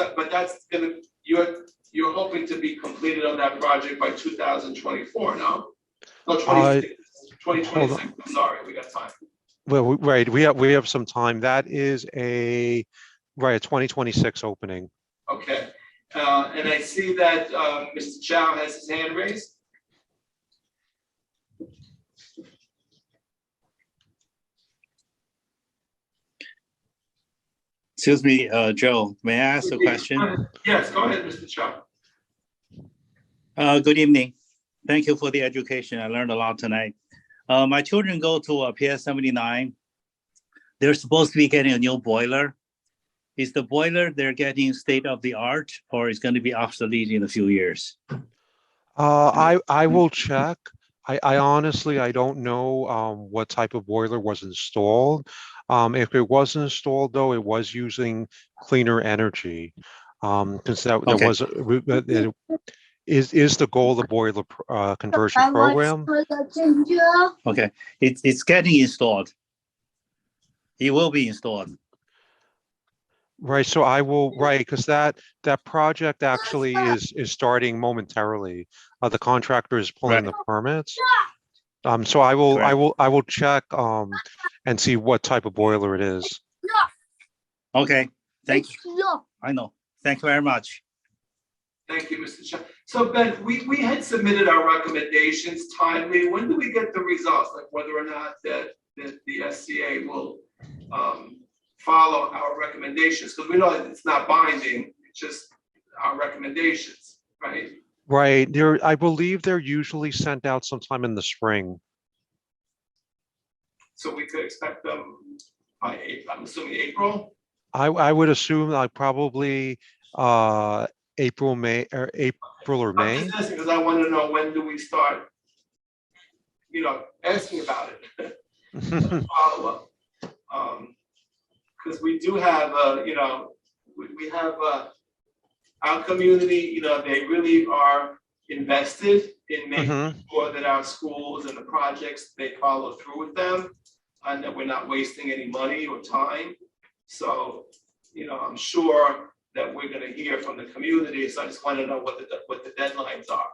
gonna, you're hoping to be completed on that project by 2024, no? No, 2026, I'm sorry, we got time. Well, right, we have some time. That is a 2026 opening. Okay, and I see that Mr. Chow has his hand raised. Excuse me, Joe, may I ask a question? Yes, go ahead, Mr. Chow. Good evening. Thank you for the education. I learned a lot tonight. My children go to PS 79. They're supposed to be getting a new boiler. Is the boiler they're getting state of the art, or is going to be obsolete in a few years? I will check. I honestly, I don't know what type of boiler was installed. If it was installed, though, it was using cleaner energy. Because that was is the goal of the boiler conversion program. Okay, it's getting installed. It will be installed. Right, so I will, because that project actually is starting momentarily. The contractor is pulling the permits. So I will check and see what type of boiler it is. Okay, thank you. I know. Thank you very much. Thank you, Mr. Chow. So Ben, we had submitted our recommendations timely. When do we get the results, like whether or not that the SCA will follow our recommendations? Because we know that it's not binding, it's just our recommendations, right? Right, I believe they're usually sent out sometime in the spring. So we could expect them by I'm assuming April? I would assume like probably April or I'm May. just asking because I want to know when do we start, asking about it. Follow up. Because we do have, we have our community, they really are invested in making sure that our schools and the projects, they follow through with them and that we're not wasting any money or time. So, I'm sure that we're gonna hear from the community, so I just want to know what the deadlines are.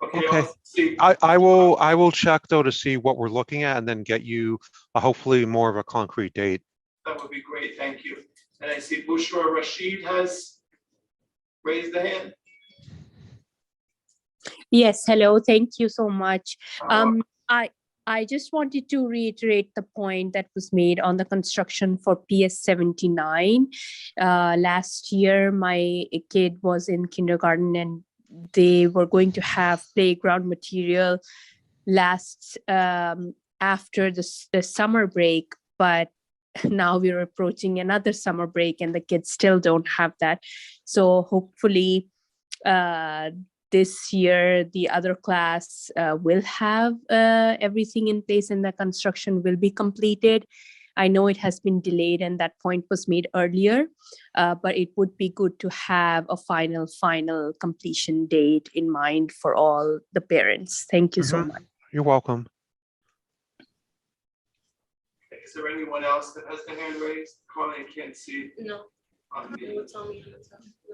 Okay. Okay. I will check though to see what we're looking at and then get you hopefully more of a concrete date. That would be great, thank you. And I see Bushra Rashid has raised a hand. Yes, hello, thank you so much. I just wanted to reiterate the point that was made on the construction for PS 79. Last year, my kid was in kindergarten and they were going to have playground material after the summer break, but now we're approaching another summer break and the kids still don't have that. So hopefully this year the other class will have everything in place and the construction will be completed. I know it has been delayed and that point was made earlier, but it would be good to have a final completion date in mind for all the parents. Thank you so much. You're welcome. Is there anyone else that has their hand raised? Carly, I can't see. No.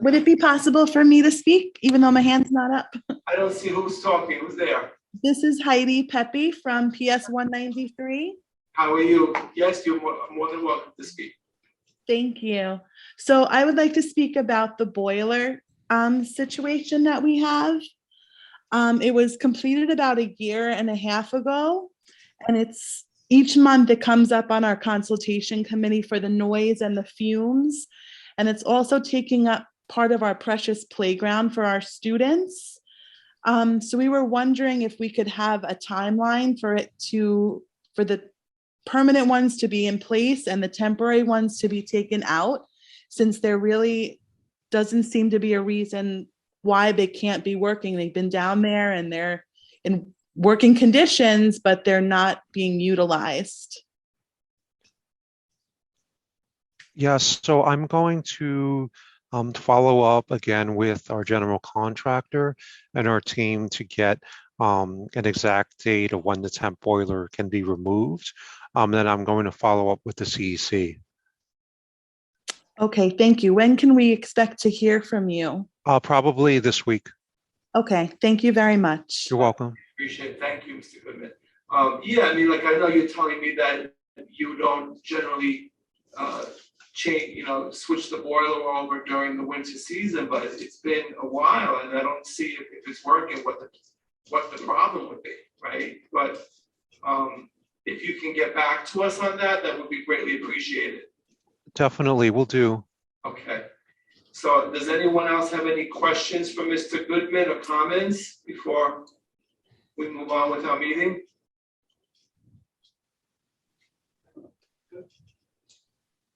Would it be possible for me to speak, even though my hand's not up? I don't see who's talking. Who's there? This is Heidi Pepe from PS 193. How are you? Yes, you're more than welcome to speak. Thank you. So I would like to speak about the boiler situation that we have. It was completed about a year and a half ago, and it's each month it comes up on our consultation committee for the noise and the fumes. And it's also taking up part of our precious playground for our students. So we were wondering if we could have a timeline for the permanent ones to be in place and the temporary ones to be taken out, since there really doesn't seem to be a reason why they can't be working. They've been down there and they're in working conditions, but they're not being utilized. Yes, so I'm going to follow up again with our general contractor and our team to get an exact date of when the temp boiler can be removed. Then I'm going to follow up with the CEC. Okay, thank you. When can we expect to hear from you? Probably this week. Okay, thank you very much. You're welcome. Appreciate it. Thank you, Mr. Goodman. Yeah, I mean, like, I know you're telling me that you don't generally change, switch the boiler over during the winter season, but it's been a while and I don't see if it's working, what the problem would be, right? But if you can get back to us on that, that would be greatly appreciated. Definitely, will do. Okay. So does anyone else have any questions for Mr. Goodman or comments before we move on with our meeting?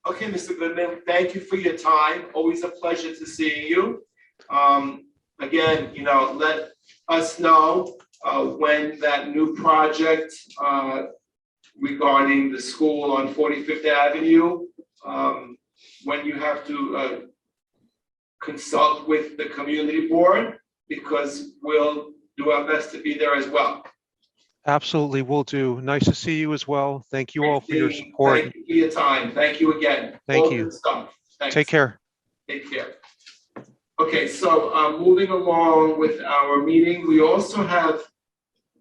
Okay, Mr. Goodman, thank you for your time. Always a pleasure to see you. Again, let us know when that new project regarding the school on 45th Avenue, when you have to consult with the community board, because we'll do our best to be there as well. Absolutely, will do. Nice to see you as well. Thank you all for your support. Thank you for your time. Thank you again. Thank All you. good stuff. Thanks. Take care. Take care. Okay, so moving along with our meeting, we also have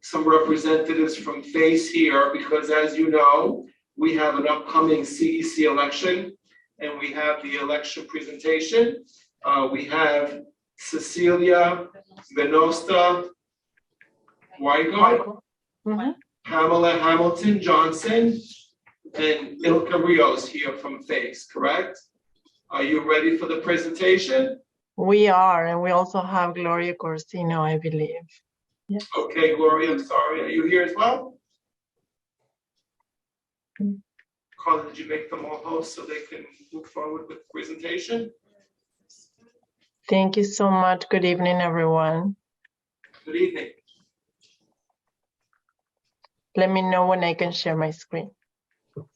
some representatives from FACE here, because as you know, we have an upcoming CEC election and we have the election presentation. We have Cecilia Venosta Weigel, Pamela Hamilton Johnson, and Ilka Rios here from FACE, correct? Are you ready for the presentation? We are, and we also have Gloria Corsino, I believe. Yes. Okay, Gloria, I'm sorry. Are you here as well? Carla, did you make them all hosts so they can move forward with the presentation? Thank you so much. Good evening, everyone. Good evening. Let me know when I can share my screen. You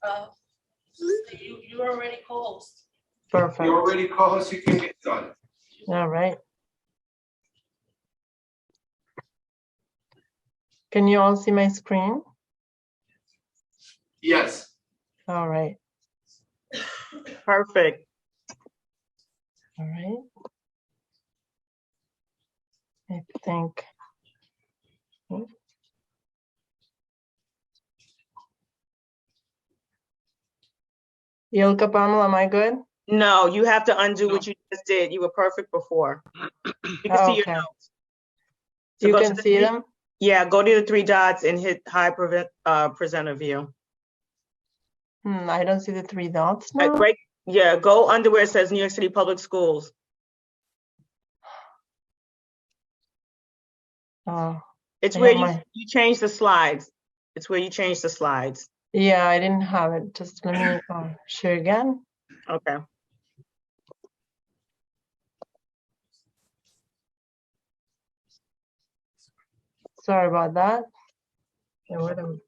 already co-host. Perfect. You already co-host, you can get started. All right. Can you all see my screen? Yes. All right. Perfect. All right. I think. Ilka, Pamela, am I good? No, you have to undo what you just did. You were perfect before. You can see your Okay. notes. You go to can the see three- them? Yeah, go to the three dots and hit high presenter view. I don't see the three dots now. Right, yeah, go under where it says New York City Public Schools. Oh, It's I where have my- you change the slides. It's where you change the slides. yeah, I didn't have it. Just let me share again. Okay. Sorry about that. Yeah, wait a minute.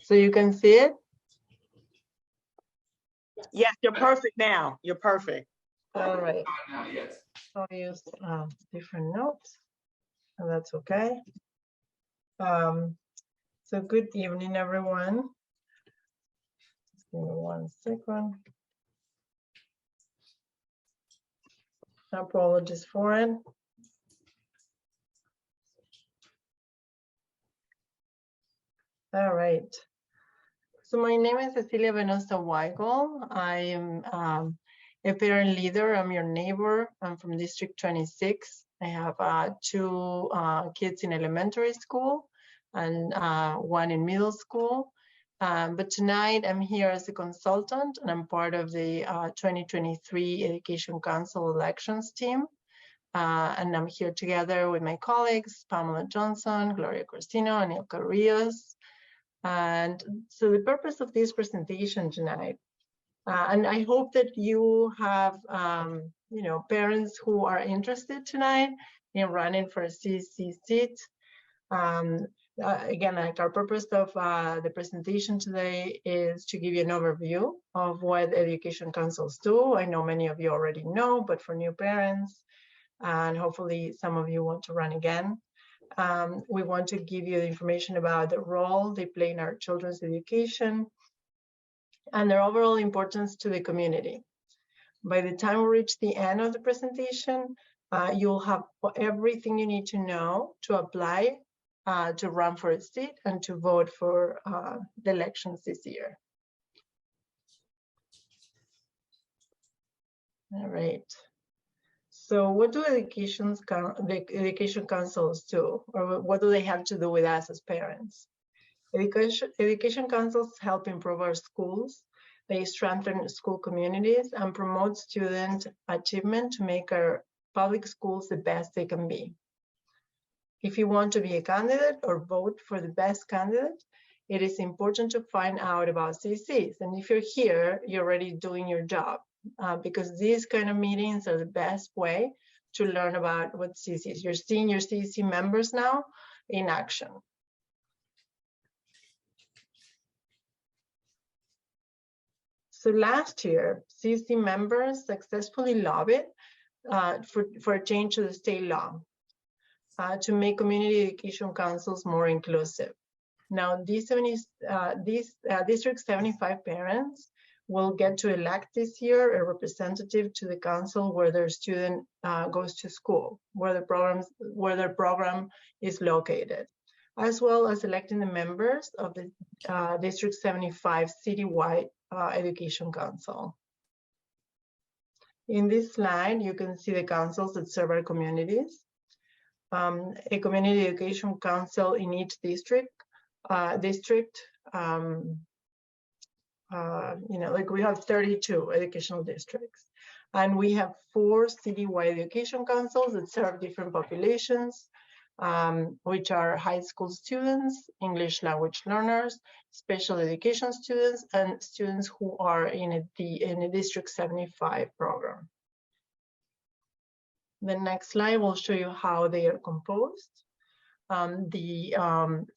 So you can see it? Yes, you're perfect now. You're perfect. All right. Now, yes. I'll use different notes, and that's okay. So good evening, everyone. Just give me 1 second. Apologies for it. All right. So my name is Cecilia Venosa Weigel. I am a parent leader. I'm your neighbor. I'm from District 26. I have 2 kids in elementary school and 1 in middle school. But tonight I'm here as a consultant, and I'm part of the 2023 Education Council elections team. And I'm here together with my colleagues, Pamela Johnson, Gloria Corsino, and Ilka Rios. And so the purpose of this presentation tonight, and I hope that you have, parents who are interested tonight in running for a CEC seat. Again, like our purpose of the presentation today is to give you an overview of what education councils do. I know many of you already know, but for new parents, and hopefully some of you want to run again. We want to give you the information about the role they play in our children's education and their overall importance to the community. By the time we reach the end of the presentation, you'll have everything you need to know to apply to run for a seat and to vote for the elections this year. All right. So what do the education councils do, or what do they have to do with us as parents? Education councils help improve our schools. They strengthen school communities and promote student achievement to make our public schools the best they can be. If you want to be a candidate or vote for the best candidate, it is important to find out about CECs. And if you're here, you're already doing your job. Because these kind of meetings are the best way to learn about what CEC is. You're seeing your CEC members now in action. So last year, CEC members successfully lobbied for a change to the state law to make community education councils more inclusive. Now, these District 75 parents will get to elect this year a representative to the council where their student goes to school, where their program is located, as well as electing the members of the District 75 citywide education council. In this slide, you can see the councils that serve our communities. a community education council in each district. Like we have 32 educational districts, and we have 4 citywide education councils that serve different populations, which are high school students, English language learners, special education students, and students who are in a District 75 program. The next slide will show you how they are composed. The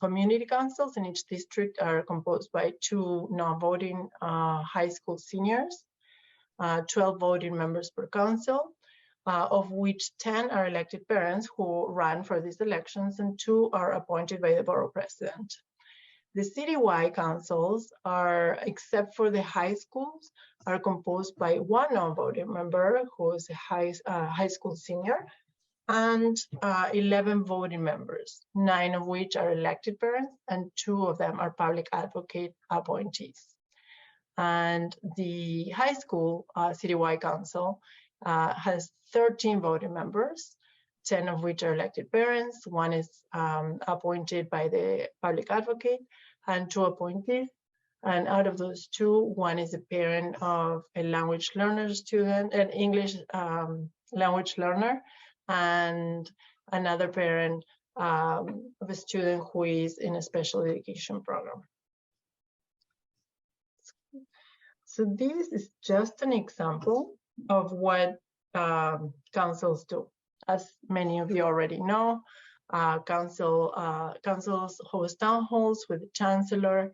community councils in each district are composed by 2 non-voting high school seniors, 12 voting members per council, of which 10 are elected parents who run for these elections, and 2 are appointed by the borough president. The citywide councils are, except for the high schools, are composed by 1 non-voting member who is a high school senior, and 11 voting members, 9 of which are elected parents, and 2 of them are public advocate appointees. And the high school citywide council has 13 voting members, 10 of which are elected parents, 1 is appointed by the public advocate, and 2 appointees. And out of those 2, 1 is a parent of a language learner student, an English language learner, and another parent of a student who is in a special education program. So this is just an example of what councils do. As many of you already know, councils host town halls with the chancellor.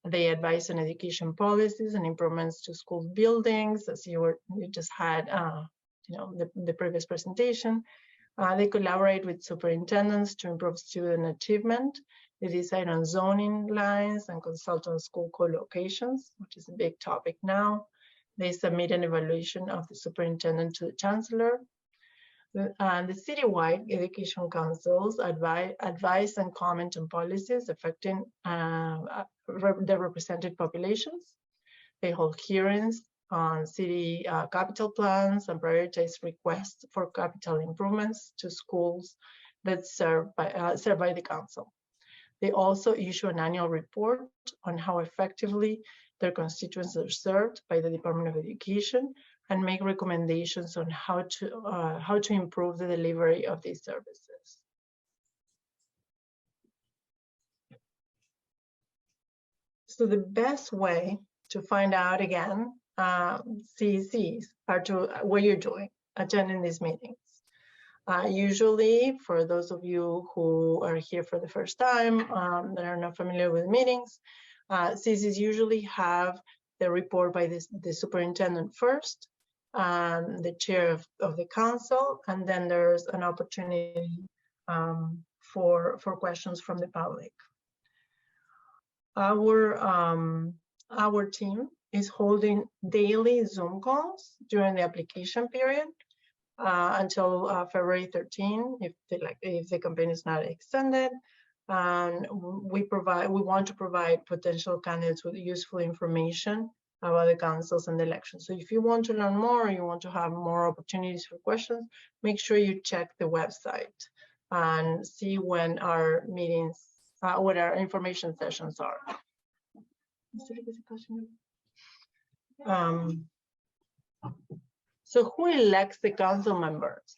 They advise on education policies and improvements to school buildings, as you just had the previous presentation. They collaborate with superintendents to improve student achievement. They decide on zoning lines and consult on school co-locations, which is a big topic now. They submit an evaluation of the superintendent to the chancellor. And the citywide education councils advise and comment on policies affecting the represented populations. They hold hearings on city capital plans and prioritize requests for capital improvements to schools that served by the council. They also issue an annual report on how effectively their constituents are served by the Department of Education, and make recommendations on how to improve the delivery of these services. So the best way to find out again CECs are what you're doing, attending these meetings. Usually, for those of you who are here for the first time that are not familiar with meetings, CECs usually have the report by the superintendent first, the chair of the council, and then there's an opportunity for questions from the public. Our team is holding daily Zoom calls during the application period until February 13, if the campaign is not extended. And we want to provide potential candidates with useful information about the councils and the elections. So if you want to learn more, or you want to have more opportunities for questions, make sure you check the website and see when our meetings, what our information sessions are. So who elects the council members?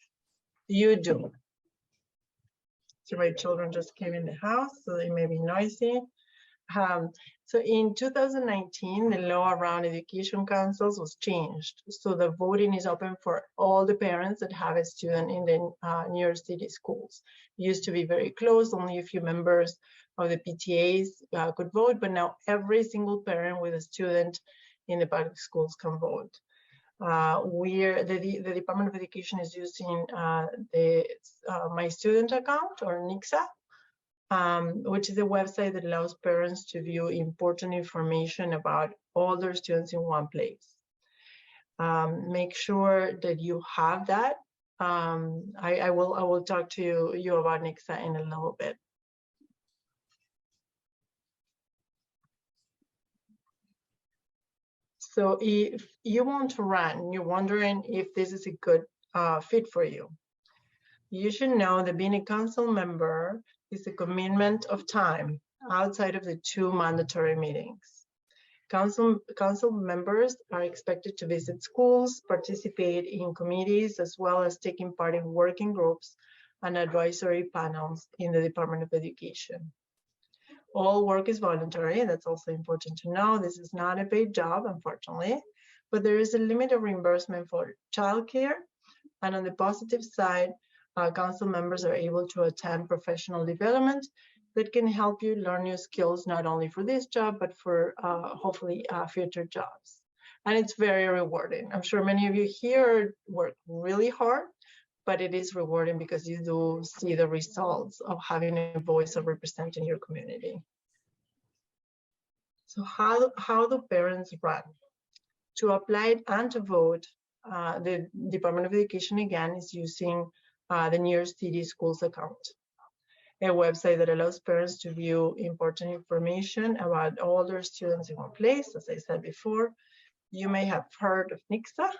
You do. So my children just came in the house, so they may be noisy. So in 2019, the law around education councils was changed. So the voting is open for all the parents that have a student in the New York City schools. It used to be very close, only a few members of the PTAs could vote, but now every single parent with a student in the public schools can vote. The Department of Education is using the My Student account, or NICSA, which is a website that allows parents to view important information about all their students in one place. Make sure that you have that. I will talk to you about NICSA in a little bit. So if you want to run, you're wondering if this is a good fit for you. You should know that being a council member is a commitment of time outside of the 2 mandatory meetings. Council members are expected to visit schools, participate in committees, as well as taking part in working groups and advisory panels in the Department of Education. All work is voluntary. That's also important to know. This is not a paid job, unfortunately, but there is a limit of reimbursement for childcare. And on the positive side, council members are able to attend professional development that can help you learn new skills, not only for this job, but for hopefully future jobs. And it's very rewarding. I'm sure many of you here work really hard, but it is rewarding because you do see the results of having a voice of representing your community. So how do parents run? To apply and to vote, the Department of Education again is using the New York City Schools account, a website that allows parents to view important information about all their students in one place. As I said before, you may have heard of NICSA.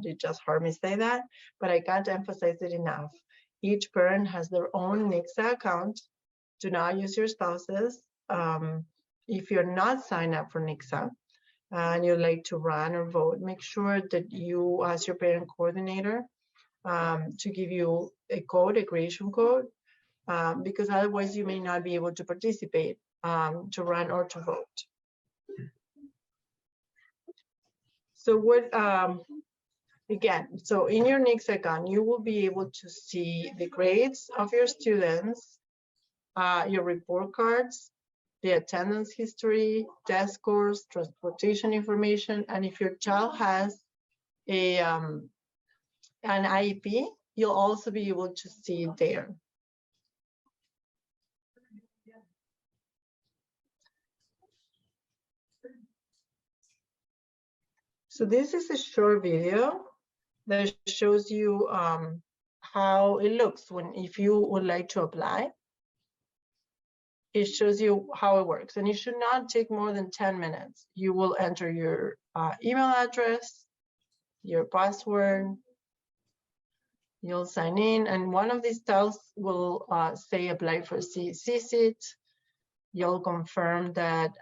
You just heard me say that, but I can't emphasize it enough. Each parent has their own NICSA account. Do not use your spouse's. If you're not signed up for NICSA and you'd like to run or vote, make sure that you ask your parent coordinator to give you a code, a creation code, because otherwise you may not be able to participate to run or to vote. So what, again, so in your NICSA account, you will be able to see the grades of your students, your report cards, the attendance history, test scores, transportation information, and if your child has an IEP, you'll also be able to see it there. So this is a short video that shows you how it looks if you would like to apply. It shows you how it works, and it should not take more than 10 minutes. You will enter your email address, your password, you'll sign in, and one of these tiles will say apply for CEC seat. You'll confirm that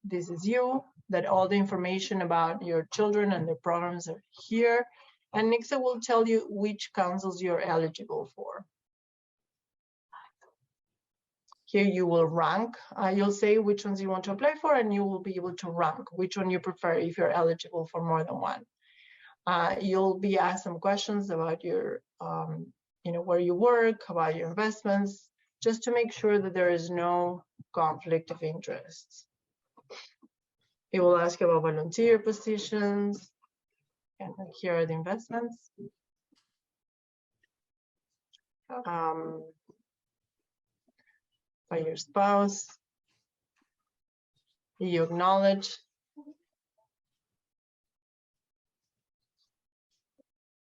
this is you, that all the information about your children and their programs are here, and NICSA will tell you which councils you're eligible for. Here you will rank, you'll say which ones you want to apply for, and you will be able to rank which one you prefer if you're eligible for more than one. You'll be asked some questions about your, where you work, about your investments, just to make sure that there is no conflict of interest. It will ask about volunteer positions, and here are the investments. By your spouse, you acknowledge.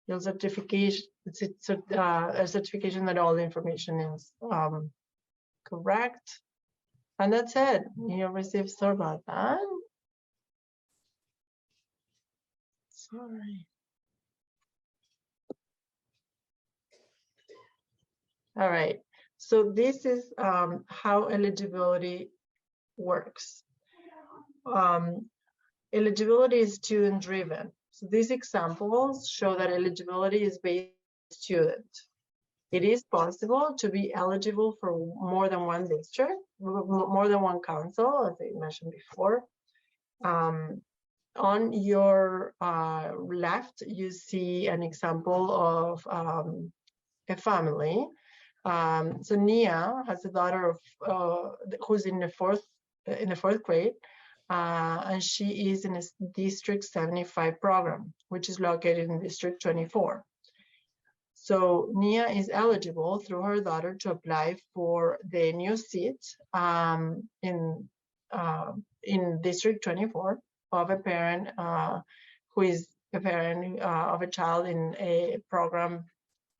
Your certification, it's a certification that all the information is correct. And that's it. You receive sorry about that. Sorry. All right. So this is how eligibility works. Eligibility is student driven. So these examples show that eligibility is based on student. It is possible to be eligible for more than one district, more than one council, as I mentioned before. On your left, you see an example of a family. So Nia has a daughter of who's in the fourth grade, and she is in a District 75 program, which is located in District 24. So Nia is eligible through her daughter to apply for the new seat in District 24 of a parent who is a parent of a child in a program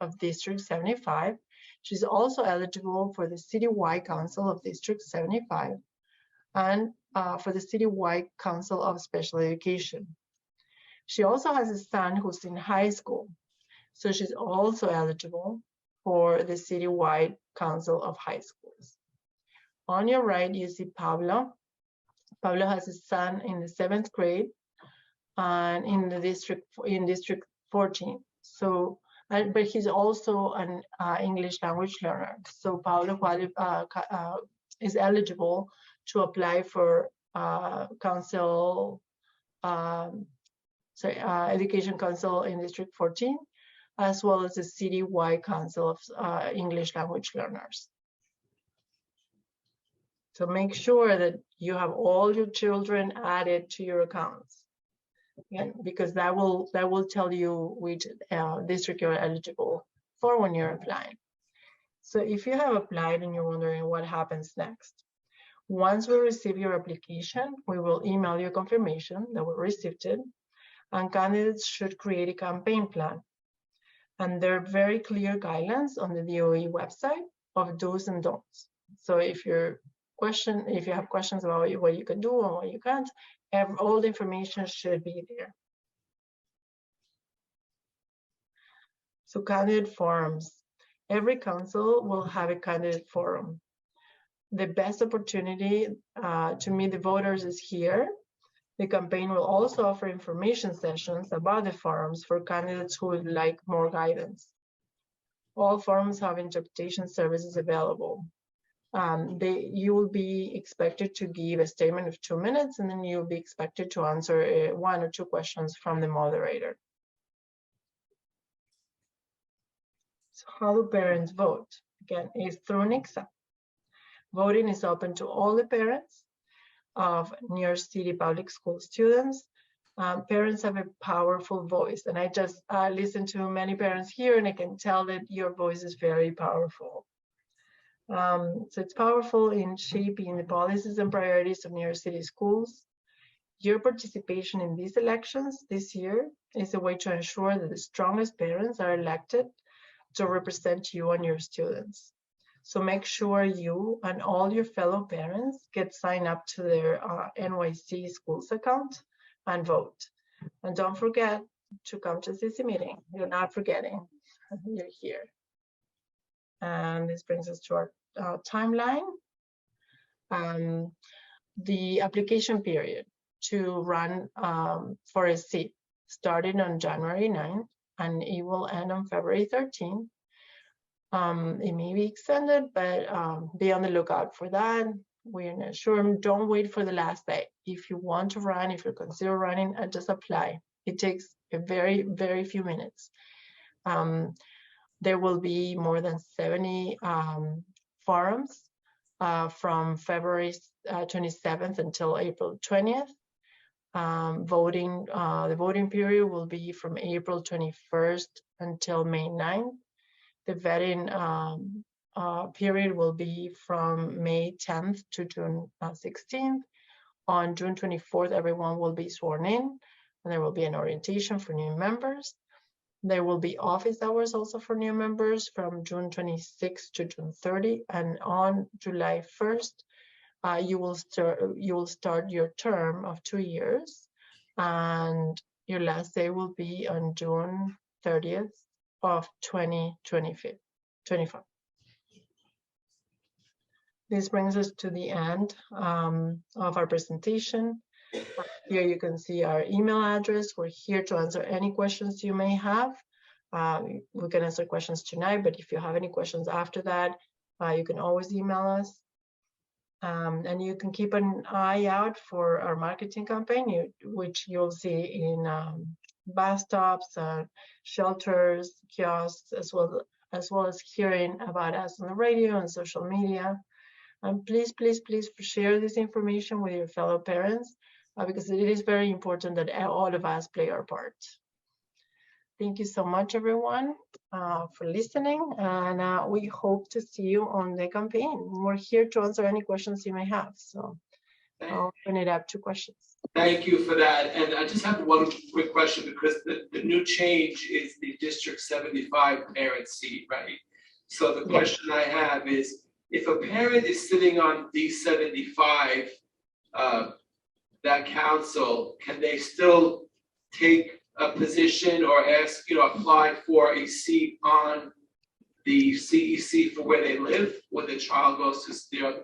of District 75. She's also eligible for the Citywide Council of District 75 and for the Citywide Council of Special Education. She also has a son who's in high school. So she's also eligible for the citywide Council of High Schools. On your right, you see Pablo. Pablo has a son in the 7th grade and in District 14. So, but he's also an English language learner. So Pablo is eligible to apply for Education Council in District 14, as well as the citywide Council of English language learners. So make sure that you have all your children added to your accounts, because that will tell you which district you're eligible for when you're applying. So if you have applied and you're wondering what happens next, once we receive your application, we will email you confirmation that we received it, and candidates should create a campaign plan. And there are very clear guidelines on the DOE website of do's and don'ts. So if you have questions about what you can do and what you can't, all the information should be there. So candidate forums. Every council will have a candidate forum. The best opportunity to meet the voters is here. The campaign will also offer information sessions about the forums for candidates who would like more guidance. All forums have interpretation services available. You will be expected to give a statement of 2 minutes, and then you'll be expected to answer 1 or 2 questions from the moderator. So how do parents vote? Again, it's through an exam. Voting is open to all the parents of New York City public school students. Parents have a powerful voice, and I just listen to many parents here, and I can tell that your voice is very powerful. So it's powerful in shaping the policies and priorities of New York City schools. Your participation in these elections this year is a way to ensure that the strongest parents are elected to represent you and your students. So make sure you and all your fellow parents get signed up to their NYC schools account and vote. And don't forget to come to CEC meeting. You're not forgetting, you're here. And this brings us to our timeline. The application period to run for a seat started on January 9th, and it will end on February 13th. It may be extended, but be on the lookout for that. We're not sure. Don't wait for the last day. If you want to run, if you consider running, just apply. It takes a very, very few minutes. There will be more than 70 forums from February 27th until April 20th. The voting period will be from April 21st until May 9th. The vetting period will be from May 10th to June 16th. On June 24th, everyone will be sworn in, and there will be an orientation for new members. There will be office hours also for new members from June 26th to June 30, and on July 1st, you will start your term of 2 years, and your last day will be on June 30th of 2025. This brings us to the end of our presentation. Here you can see our email address. We're here to answer any questions you may have. We can answer questions tonight, but if you have any questions after that, you can always email us. And you can keep an eye out for our marketing campaign, which you'll see in bus stops, shelters, kiosks, as well as hearing about us on the radio and social media. And please, please, please share this information with your fellow parents, because it is very important that all of us play our part. Thank you so much, everyone, for listening, and we hope to see you on the campaign. We're here to answer any questions you may have, so I'll open it up to questions. Thank you for that. And I just have one quick question, because the new change is the District 75 parent seat, right? So the question I have is, if a parent is sitting on D75, that council, can they still take a position or ask, apply for a seat on the CEC for where they live, where the child goes to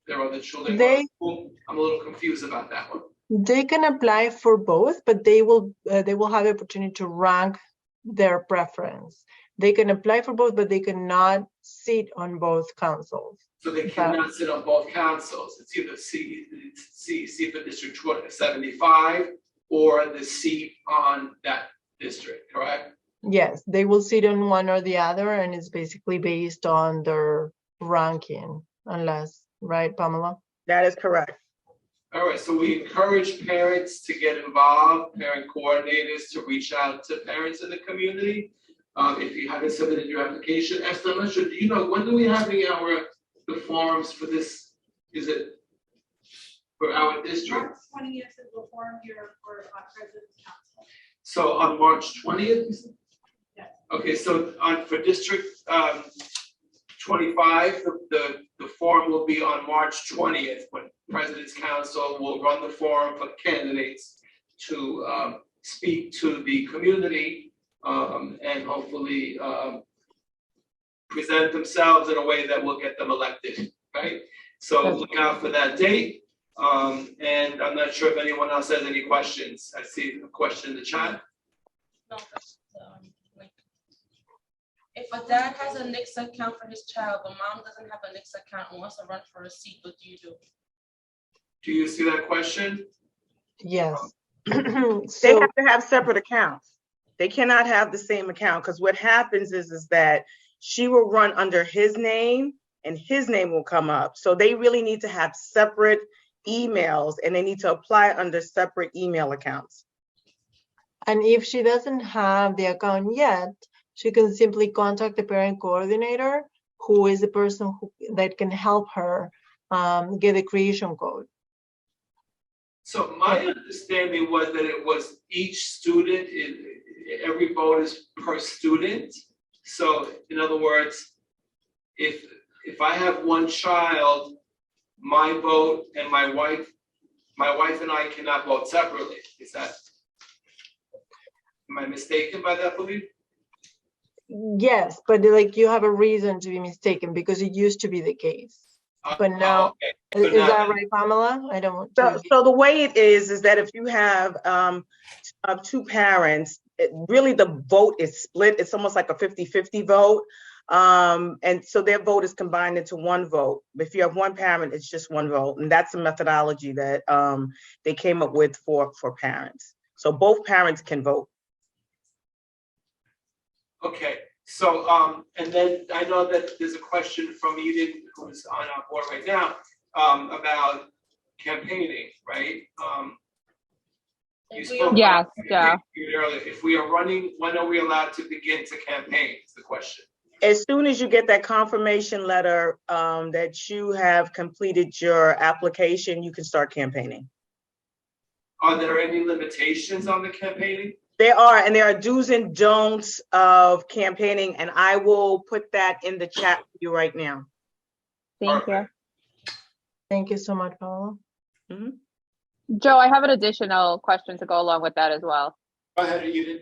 their other children? I'm a little confused about that one. They can apply for both, but they will have the opportunity to rank their preference. They can apply for both, but they cannot sit on both councils. So they cannot sit on both councils. It's either CEC for District 75 or the seat on that district, correct? Yes, they will sit on one or the other, and it's basically based on their ranking, right, Pamela? That is correct. All right, so we encourage parents to get involved, parent coordinators to reach out to parents in the community. If you haven't submitted your application, Esther, I'm not sure, do you know, when do we have the forums for this? Is it for our district? March 20th is the forum here for President's Council. So on March 20th? Yes. Okay, so for District 25, the forum will be on March 20th, when President's Council will run the forum for candidates to speak to the community and hopefully present themselves in a way that will get them elected, right? So look out for that date. And I'm not sure if anyone else has any questions. I see a question in the chat. No, if a dad has a Nix account for his child, but mom doesn't have a Nix account and wants to run for a seat, what do you do? Do you see that question? Yes. They have to have separate accounts. They cannot have the same account, because what happens is that she will run under his name and his name will come up. So they really need to have separate emails, and they need to apply under separate email accounts. And if she doesn't have the account yet, she can simply contact the parent coordinator, who is the person that can help her get a creation code. So my understanding was that it was each student, every vote is per student. So in other words, if I have one child, my vote and my wife and I cannot vote separately. Am I mistaken by that belief? Yes, but like you have a reason to be mistaken, because it used to be the case. But now, okay. is that right, Pamela? I don't want to. So the way it is that if you have two parents, really the vote is split. It's almost like a 50-50 vote. And so their vote is combined into one vote. If you have one parent, it's just one vote. And that's the methodology that they came up with for parents. So both parents can vote. Okay, so and then I know that there's a question from Eden, who's on our board right now, about campaigning, right? You spoke about campaigning earlier. If we are running, when are we allowed to begin to campaign? Is the question. As soon as you get that confirmation letter that you have completed your application, you can start campaigning. Are there any limitations on the campaigning? There are, and there are do's and don'ts of campaigning, and I will put that in the chat for you right now. Thank you. Thank you so much, Paula. Joe, I have an additional question to go along with that as well. Go ahead, Eden.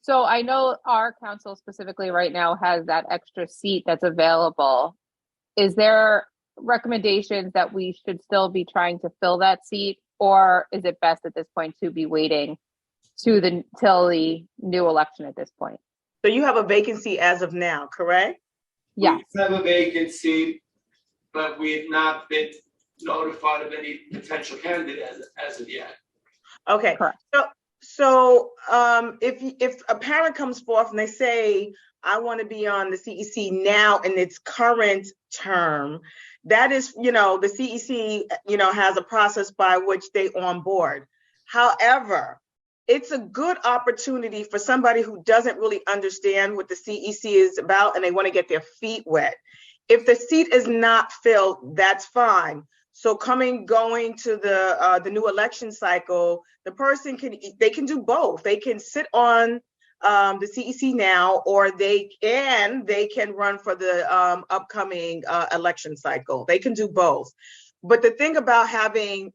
So I know our council specifically right now has that extra seat that's available. Is there recommendations that we should still be trying to fill that seat, or is it best at this point to be waiting till the new election at this point? So you have a vacancy as of now, correct? Yeah. We have a vacancy, but we have not been notified of any potential candidate as of yet. Okay. Correct. So if a parent comes forth and they say, I want to be on the CEC now in its current term, that is, the CEC, has a process by which they onboard. However, it's a good opportunity for somebody who doesn't really understand what the CEC is about and they want to get their feet wet. If the seat is not filled, that's fine. So going to the new election cycle, the person can do both. They can sit on the CEC now, or they can run for the upcoming election cycle. They can do both. But the thing about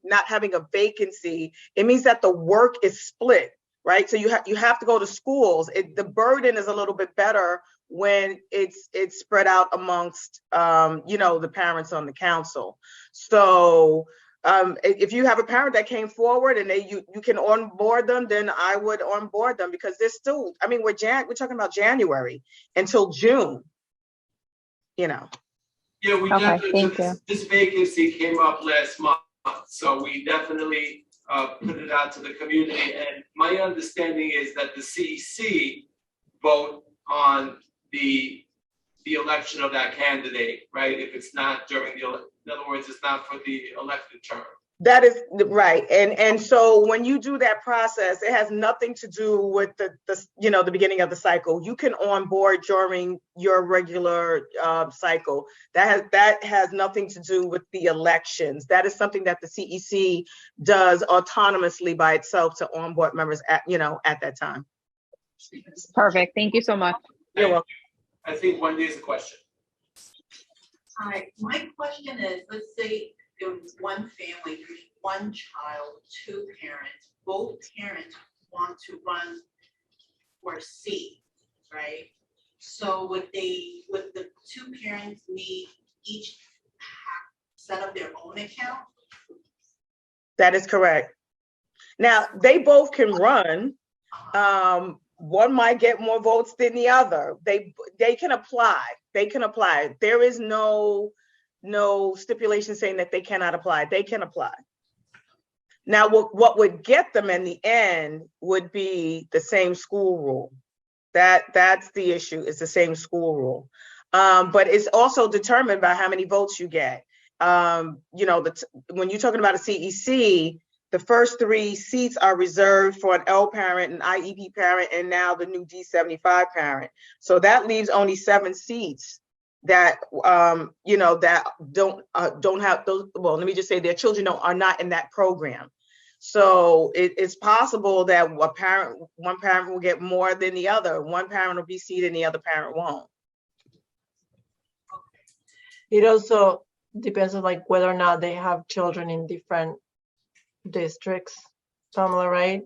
not having a vacancy, it means that the work is split. right? So you have to go to schools. The burden is a little bit better when it's spread out amongst, the parents on the council. So if you have a parent that came forward and you can onboard them, then I would onboard them, because they're still, we're talking about January until June, Yeah, we Okay, definitely, thank you. this vacancy came up last month, so we definitely put it out to the community. And my understanding is that the CEC vote on the election of that candidate, right? If it's not during in other words, it's not for the elected term. That is right. And so when you do that process, it has nothing to do with the beginning of the cycle. You can onboard during your regular cycle. That has nothing to do with the elections. That is something that the CEC does autonomously by itself to onboard members at that time. Perfect. Thank you so much. You're welcome. I think Wendy has a question. Hi, my question is, let's say there's one family, there's one child, two parents, both parents want to run for a seat, right? So would the two parents need each set up their own account? That is correct. Now, they both can run. One might get more votes than the other. They can apply. They can apply. There is no stipulation saying that they cannot apply. They can apply. Now, what would get them in the end would be the same school rule. That's the issue. It's the same school rule. But it's also determined by how many votes you get. When you're talking about a CEC, the first 3 seats are reserved for an L parent, an IEP parent, and now the new D75 parent. So that leaves only 7 seats that that don't have those. Well, let me just say their children are not in that program. So it's possible that one parent will get more than the other. One parent will be seated and the other parent won't. It also depends on whether or not they have children in different districts, Pamela, right?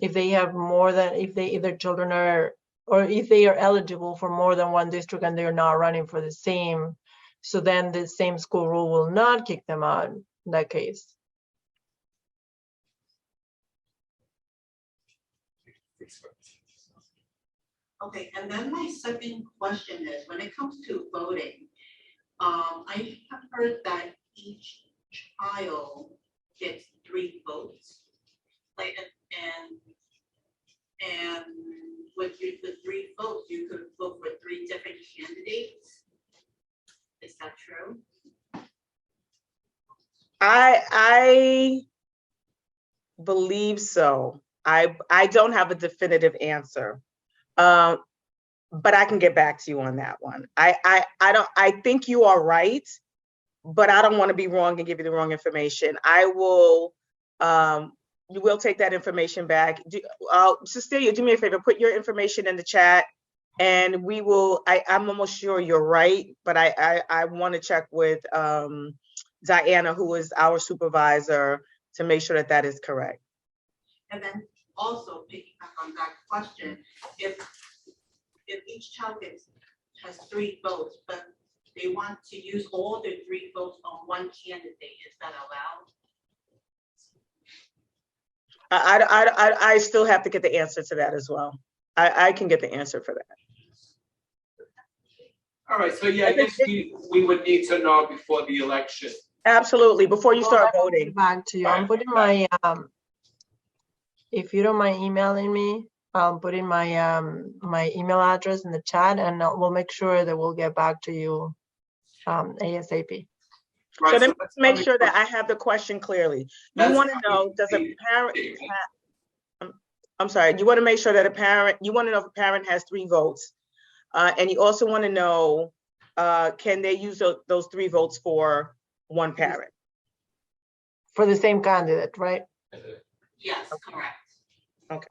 If they have more than, if their children are, or if they are eligible for more than one district and they're not running for the same, so then the same school rule will not kick them out in that case. Okay, and then my second question is, when it comes to voting, I have heard that each child gets 3 votes, and with the 3 votes, you could vote for 3 different candidates. Is that true? I believe so. I don't have a definitive answer, but I can get back to you on that one. I think you are right, but I don't want to be wrong and give you the wrong information. You will take that information back. Cecilia, do me a favor, put your information in the chat, and we will. I'm almost sure you're right, but I want to check with Diana, who is our supervisor, to make sure that is correct. And then also picking up on that question, if each child has 3 votes, but they want to use all their 3 votes on one candidate, is that allowed? I still have to get the answer to that as well. I can get the answer for that. All right, so yeah, I guess we would need to know before the election. Absolutely, before you start voting. Back to you. I'm putting my if you don't mind emailing me, I'll put in my my email address in the chat, and we'll make sure that we'll get back to you ASAP. Right, so then let's make sure that I have the question clearly. You want to know, does a parent have, I'm sorry, you want to make sure that you want to know if a parent has 3 votes. And you also want to know, can they use those 3 votes for one parent? For the same candidate, right? Yes, correct. Okay.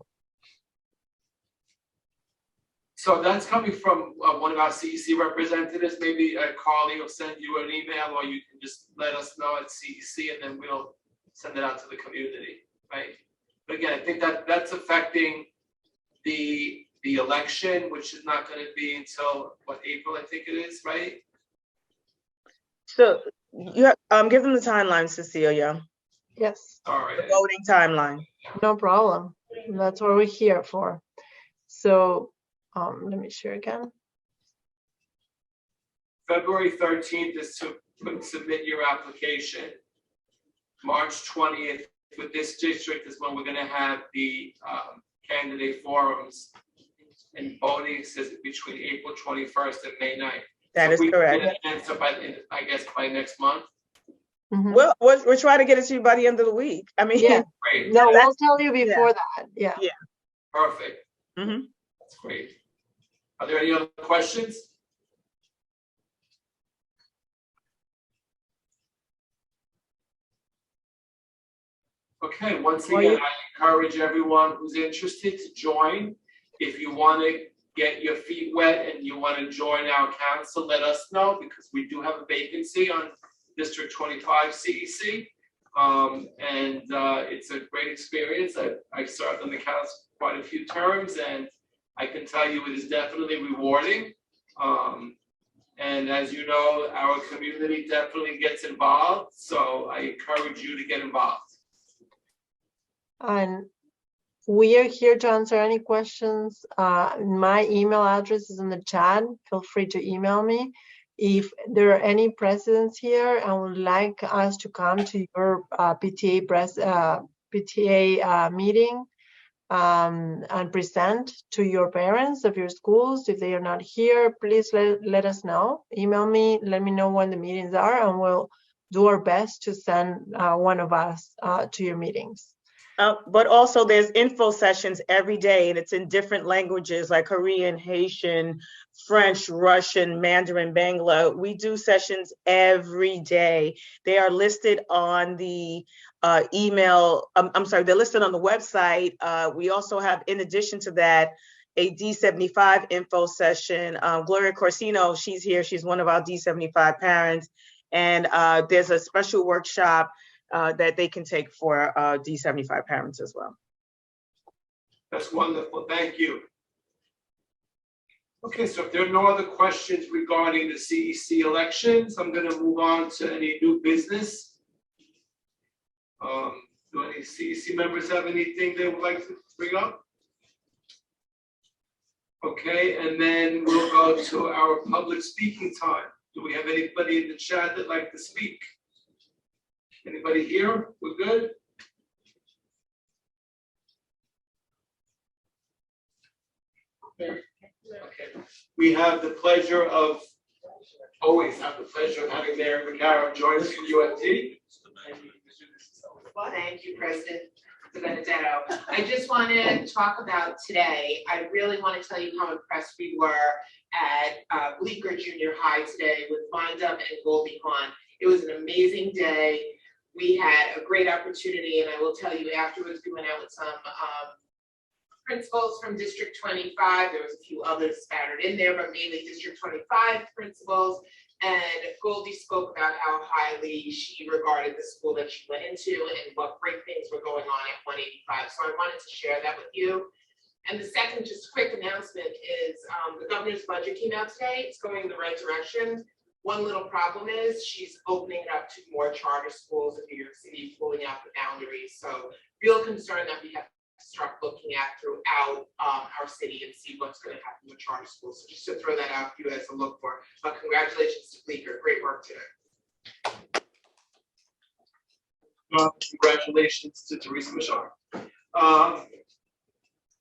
So that's coming from one of our CEC representatives. Maybe Carly will send you an email, or you can just let us know at CEC, and then we'll send it out to the community, right? But again, I think that that's affecting the election, which is not going to be until what, April, I think it is, right? So you give them the timeline, Cecilia, Yes, All the right. voting timeline. no problem. That's what we're here for. So let me share again. February 13th is to submit your application. March 20th with this district is when we're going to have the candidate forums, and voting says between April 21st and May 9th. That So is we can correct. get an answer by, I guess, by next month. Mhm. Well, we're trying to get it to you by the end of the week. I mean, Yeah. Great, No, we'll That's- tell you before that. Yeah. perfect. Mhm. That's great. Are there any other questions? Okay, once Well, again, I encourage everyone who's interested to join. If you want to get your feet wet and you want to join our council, let us know, because we do have a vacancy on District 25 CEC. It's a great experience. I served on the council quite a few terms, and I can tell you it is definitely rewarding. And as you know, our community definitely gets involved, so I encourage you to get involved. And we are here to answer any questions. My email address is in the chat. Feel free to email me. If there are any presidents here and would like us to come to your PTA meeting and present to your parents of your schools, if they are not here, please let us know. Email me, let me know when the meetings are, and we'll do our best to send one of us to your meetings. But also there's info sessions every day, and it's in different languages like Korean, Haitian, French, Russian, Mandarin, Bangla. We do sessions every day. They are listed on the email. I'm sorry, they're listed on the website. We also have, in addition to that, a D75 info session. Gloria Corsino, she's here. She's one of our D75 parents. And there's a special workshop that they can take for D75 parents as well. That's wonderful, thank you. Okay, so if there are no other questions regarding the CEC elections, I'm gonna move on to any new business. Do any CEC members have anything they would like to bring up? Okay, and then we'll go to our public speaking time. Do we have anybody in the chat that'd like to speak? Anybody here? We're good? Okay. We have the pleasure of, always have the pleasure of having Mayor McCarron join us from UFT. Well, thank you, President Benedetto. I just want to talk about today. I really want to tell you how impressed we were at Bleecker Junior High today with Vonda and Goldie Hawn. It was an amazing day. We had a great opportunity, and I will tell you afterwards, we went out with some principals from District 25. There was a few others scattered in there, but mainly District 25 principals. And Goldie spoke about how highly she regarded the school that she went into and what great things were going on at 185. So I wanted to share that with you. And the second, just quick announcement is the governor's budget came out today. It's going in the right direction. One little problem is she's opening it up to more charter schools in New York City, pulling out the boundaries. So real concern that we have to start looking at throughout our city and see what's going to happen with charter schools. So just to throw that out for you as a look for. But congratulations to Bleecker. Great work today. Congratulations to Teresa Machar.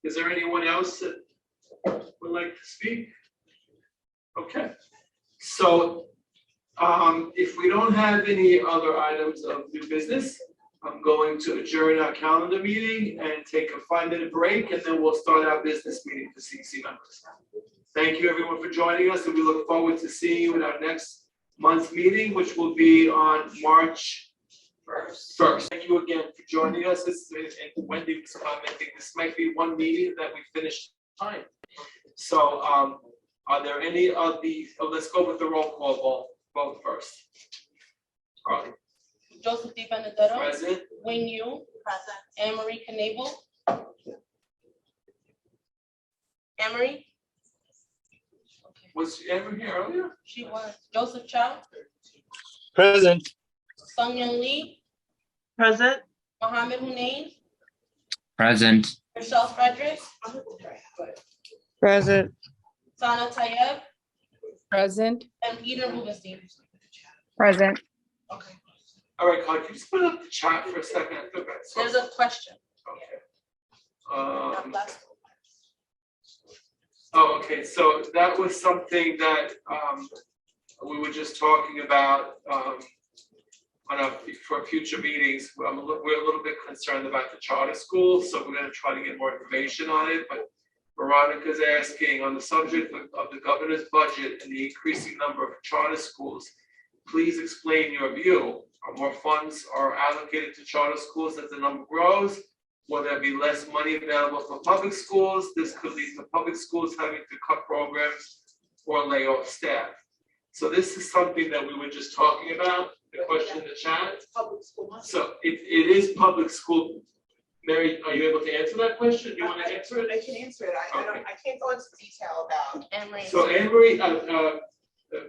Is there anyone else that would like to speak? Okay. So if we don't have any other items of new business, I'm going to adjourn our calendar meeting and take a 5-minute break, and then we'll start our business meeting for CEC members. Thank you everyone for joining us, and we look forward to seeing you in our next month's meeting, which will be on March 1st. Thank you again for joining us. This is, and Wendy was commenting, this might be one meeting that we finished time. So are there any of the, let's go with the roll call vote first. Carly. Joseph Di Benedetto. Present. Wayne Yu. Present. Anne Marie Knable. Anne Marie? Was Amber here earlier? She was. Joseph Chow. Present. Sung Young Lee. Present. Mohammed Hunain. Present. Michelle Frederick. Present. Sana Tayeb. Present. And Eden Rubenstein. Present. Okay. All right, Carl, can you just put up the chat for a second? I feel bad. So- There's a question. Oh, okay, so that was something that we were just talking about for future meetings. We're a little bit concerned about the charter school, so we're gonna try to get more information on it, but Veronica's asking on the subject of the governor's budget and the increasing number of charter schools. Please explain your view. Are more funds are allocated to charter schools as the number grows? Will there be less money available for public schools? This could lead to public schools having to cut programs or lay off staff. So this is something that we were just talking about, the question in the chat. Public school money. So it is public school. Mary, are you able to answer that question? Do you want to answer it? I can answer it. I can't go into detail about. Anne Marie. So Anne Marie,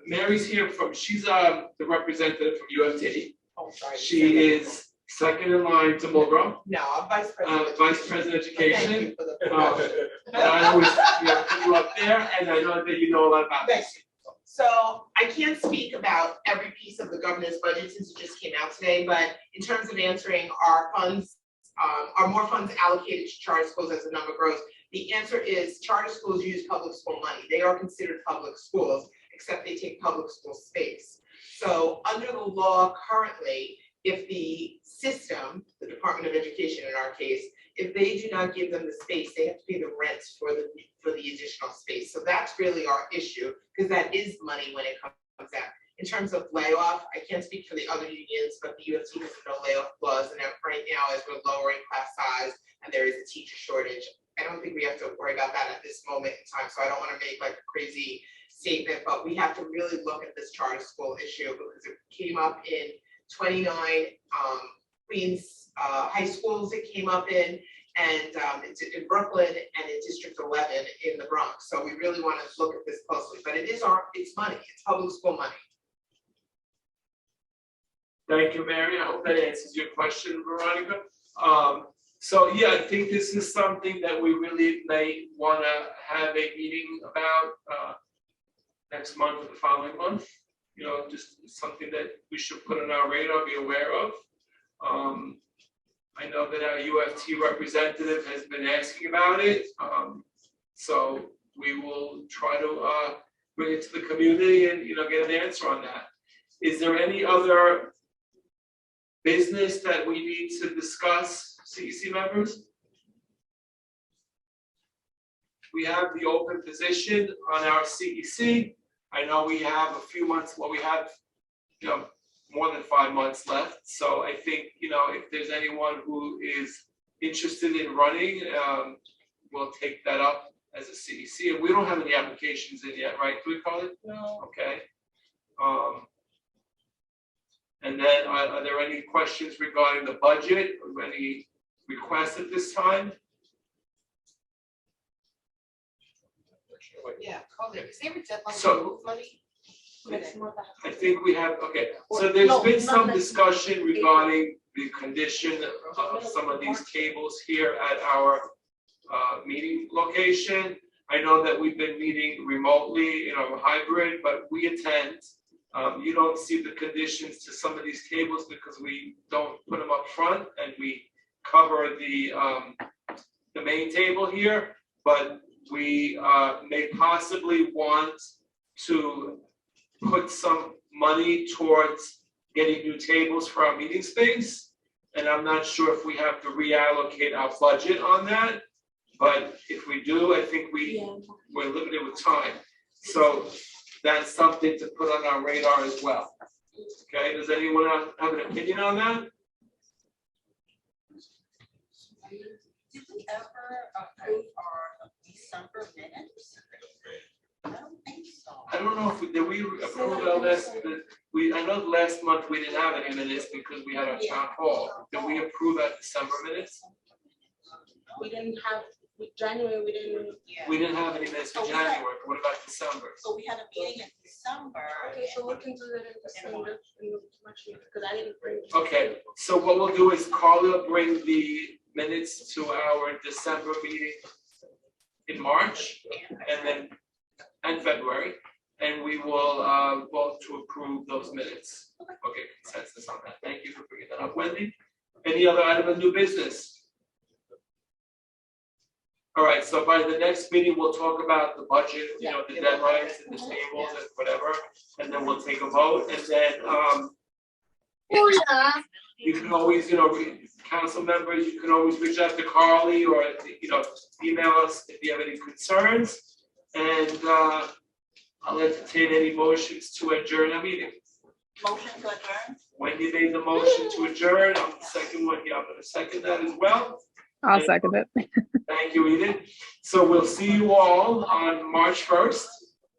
Mary's here she's the representative from UFT. Oh, sorry. She is second in line to Mulgrew, No, I'm vice president. Vice President Education. Thank you for the. And I always, put you up there, and I know that you know a lot about Thank this. you. So I can't speak about every piece of the governor's budget since it just came out today, but in terms of answering our funds, are more funds allocated to charter schools as the number grows? The answer is charter schools use public school money. They are considered public schools, except they take public school space. So under the law currently, if the system, the Department of Education in our case, if they do not give them the space, they have to pay the rent for the additional space. So that's really our issue, because that is money when it comes out. In terms of layoff, I can't speak for the other unions, but the UFT has no layoff clause, and right now, as we're lowering class size and there is a teacher shortage, I don't think we have to worry about that at this moment in time. So I don't want to make like a crazy statement, but we have to really look at this charter school issue because it came up in 29 Queens high schools. It came up in, and it's in Brooklyn and in District 11 in the Bronx. So we really want to look at this closely. But it's money. It's public school money. Thank you, Mary. I hope that answers your question, Veronica. So yeah, I think this is something that we really may want to have a meeting about next month or the following month. You know, just something that we should put on our radar, be aware of. I know that our UFT representative has been asking about it. So we will try to bring it to the community and, get an answer on that. Is there any other business that we need to discuss, CEC members? We have the open position on our CEC. I know we have a few months, we have, more than 5 months left. So I think, if there's anyone who is interested in running, we'll take that up as a CEC. And we don't have any applications in yet, right? Do we call it? No. Okay. And then are there any questions regarding the budget or any requests at this time? Yeah, is there a deadline So- to move money? I think we have, okay, so there's been some discussion regarding the condition of some of these tables here at our meeting location. I know that we've been meeting remotely, hybrid, but we attend. You don't see the conditions to some of these tables because we don't put them up front and we cover the main table here, but we may possibly want to put some money towards getting new tables for our meeting space. And I'm not sure if we have to reallocate our budget on that, but if we do, I think we're limited with time. So that's something to put on our radar as well. Okay, does anyone have an opinion on that? Did we ever approve our December minutes? I don't know if did we approve our last, I know last month we didn't have any minutes because we had our town hall. Did we approve our December minutes? We didn't have, with January, we didn't. We didn't have any minutes for January. What about December? So we had a meeting in December. Okay, so we can do that in December, because I didn't bring. Okay, so what we'll do is Carla will bring the minutes to our December meeting in March and February, and we will vote to approve those minutes. Okay, consensus on that. Thank you for bringing that up, Wendy. Any other item of new business? All right, so by the next meeting, we'll talk about the budget, you know, the deadlines and the tables and whatever, and then we'll take a vote, and then you can always, you know, council members, you can always reach out to Carly or, you know, email us if you have any concerns. And I'll entertain any motions to adjourn our meeting. Motion to adjourn. Wendy made the motion to adjourn. I'm the second one here. I'm gonna second that as well. I'll second it. Thank you, Edith. So we'll see you all on March 1st.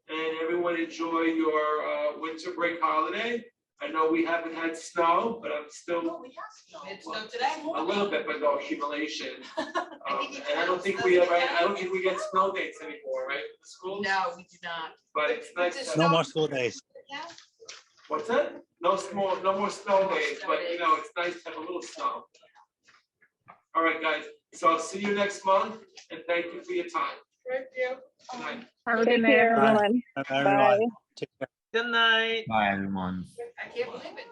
And everyone enjoy your winter break holiday. I know we haven't had snow, but I'm still. It's no today. A little bit, but no accumulation. And I don't think we get snow dates anymore, right? The schools? No, we do not. But it's nice to have. No more school days. What's that? No more snow days, but you know, it's nice to have a little snow. All right, guys. So I'll see you next month and thank you for your time. Thank you. Good night. Have a good night, everyone. Bye, everyone. Take care. Good night. Bye, everyone. I can't believe it.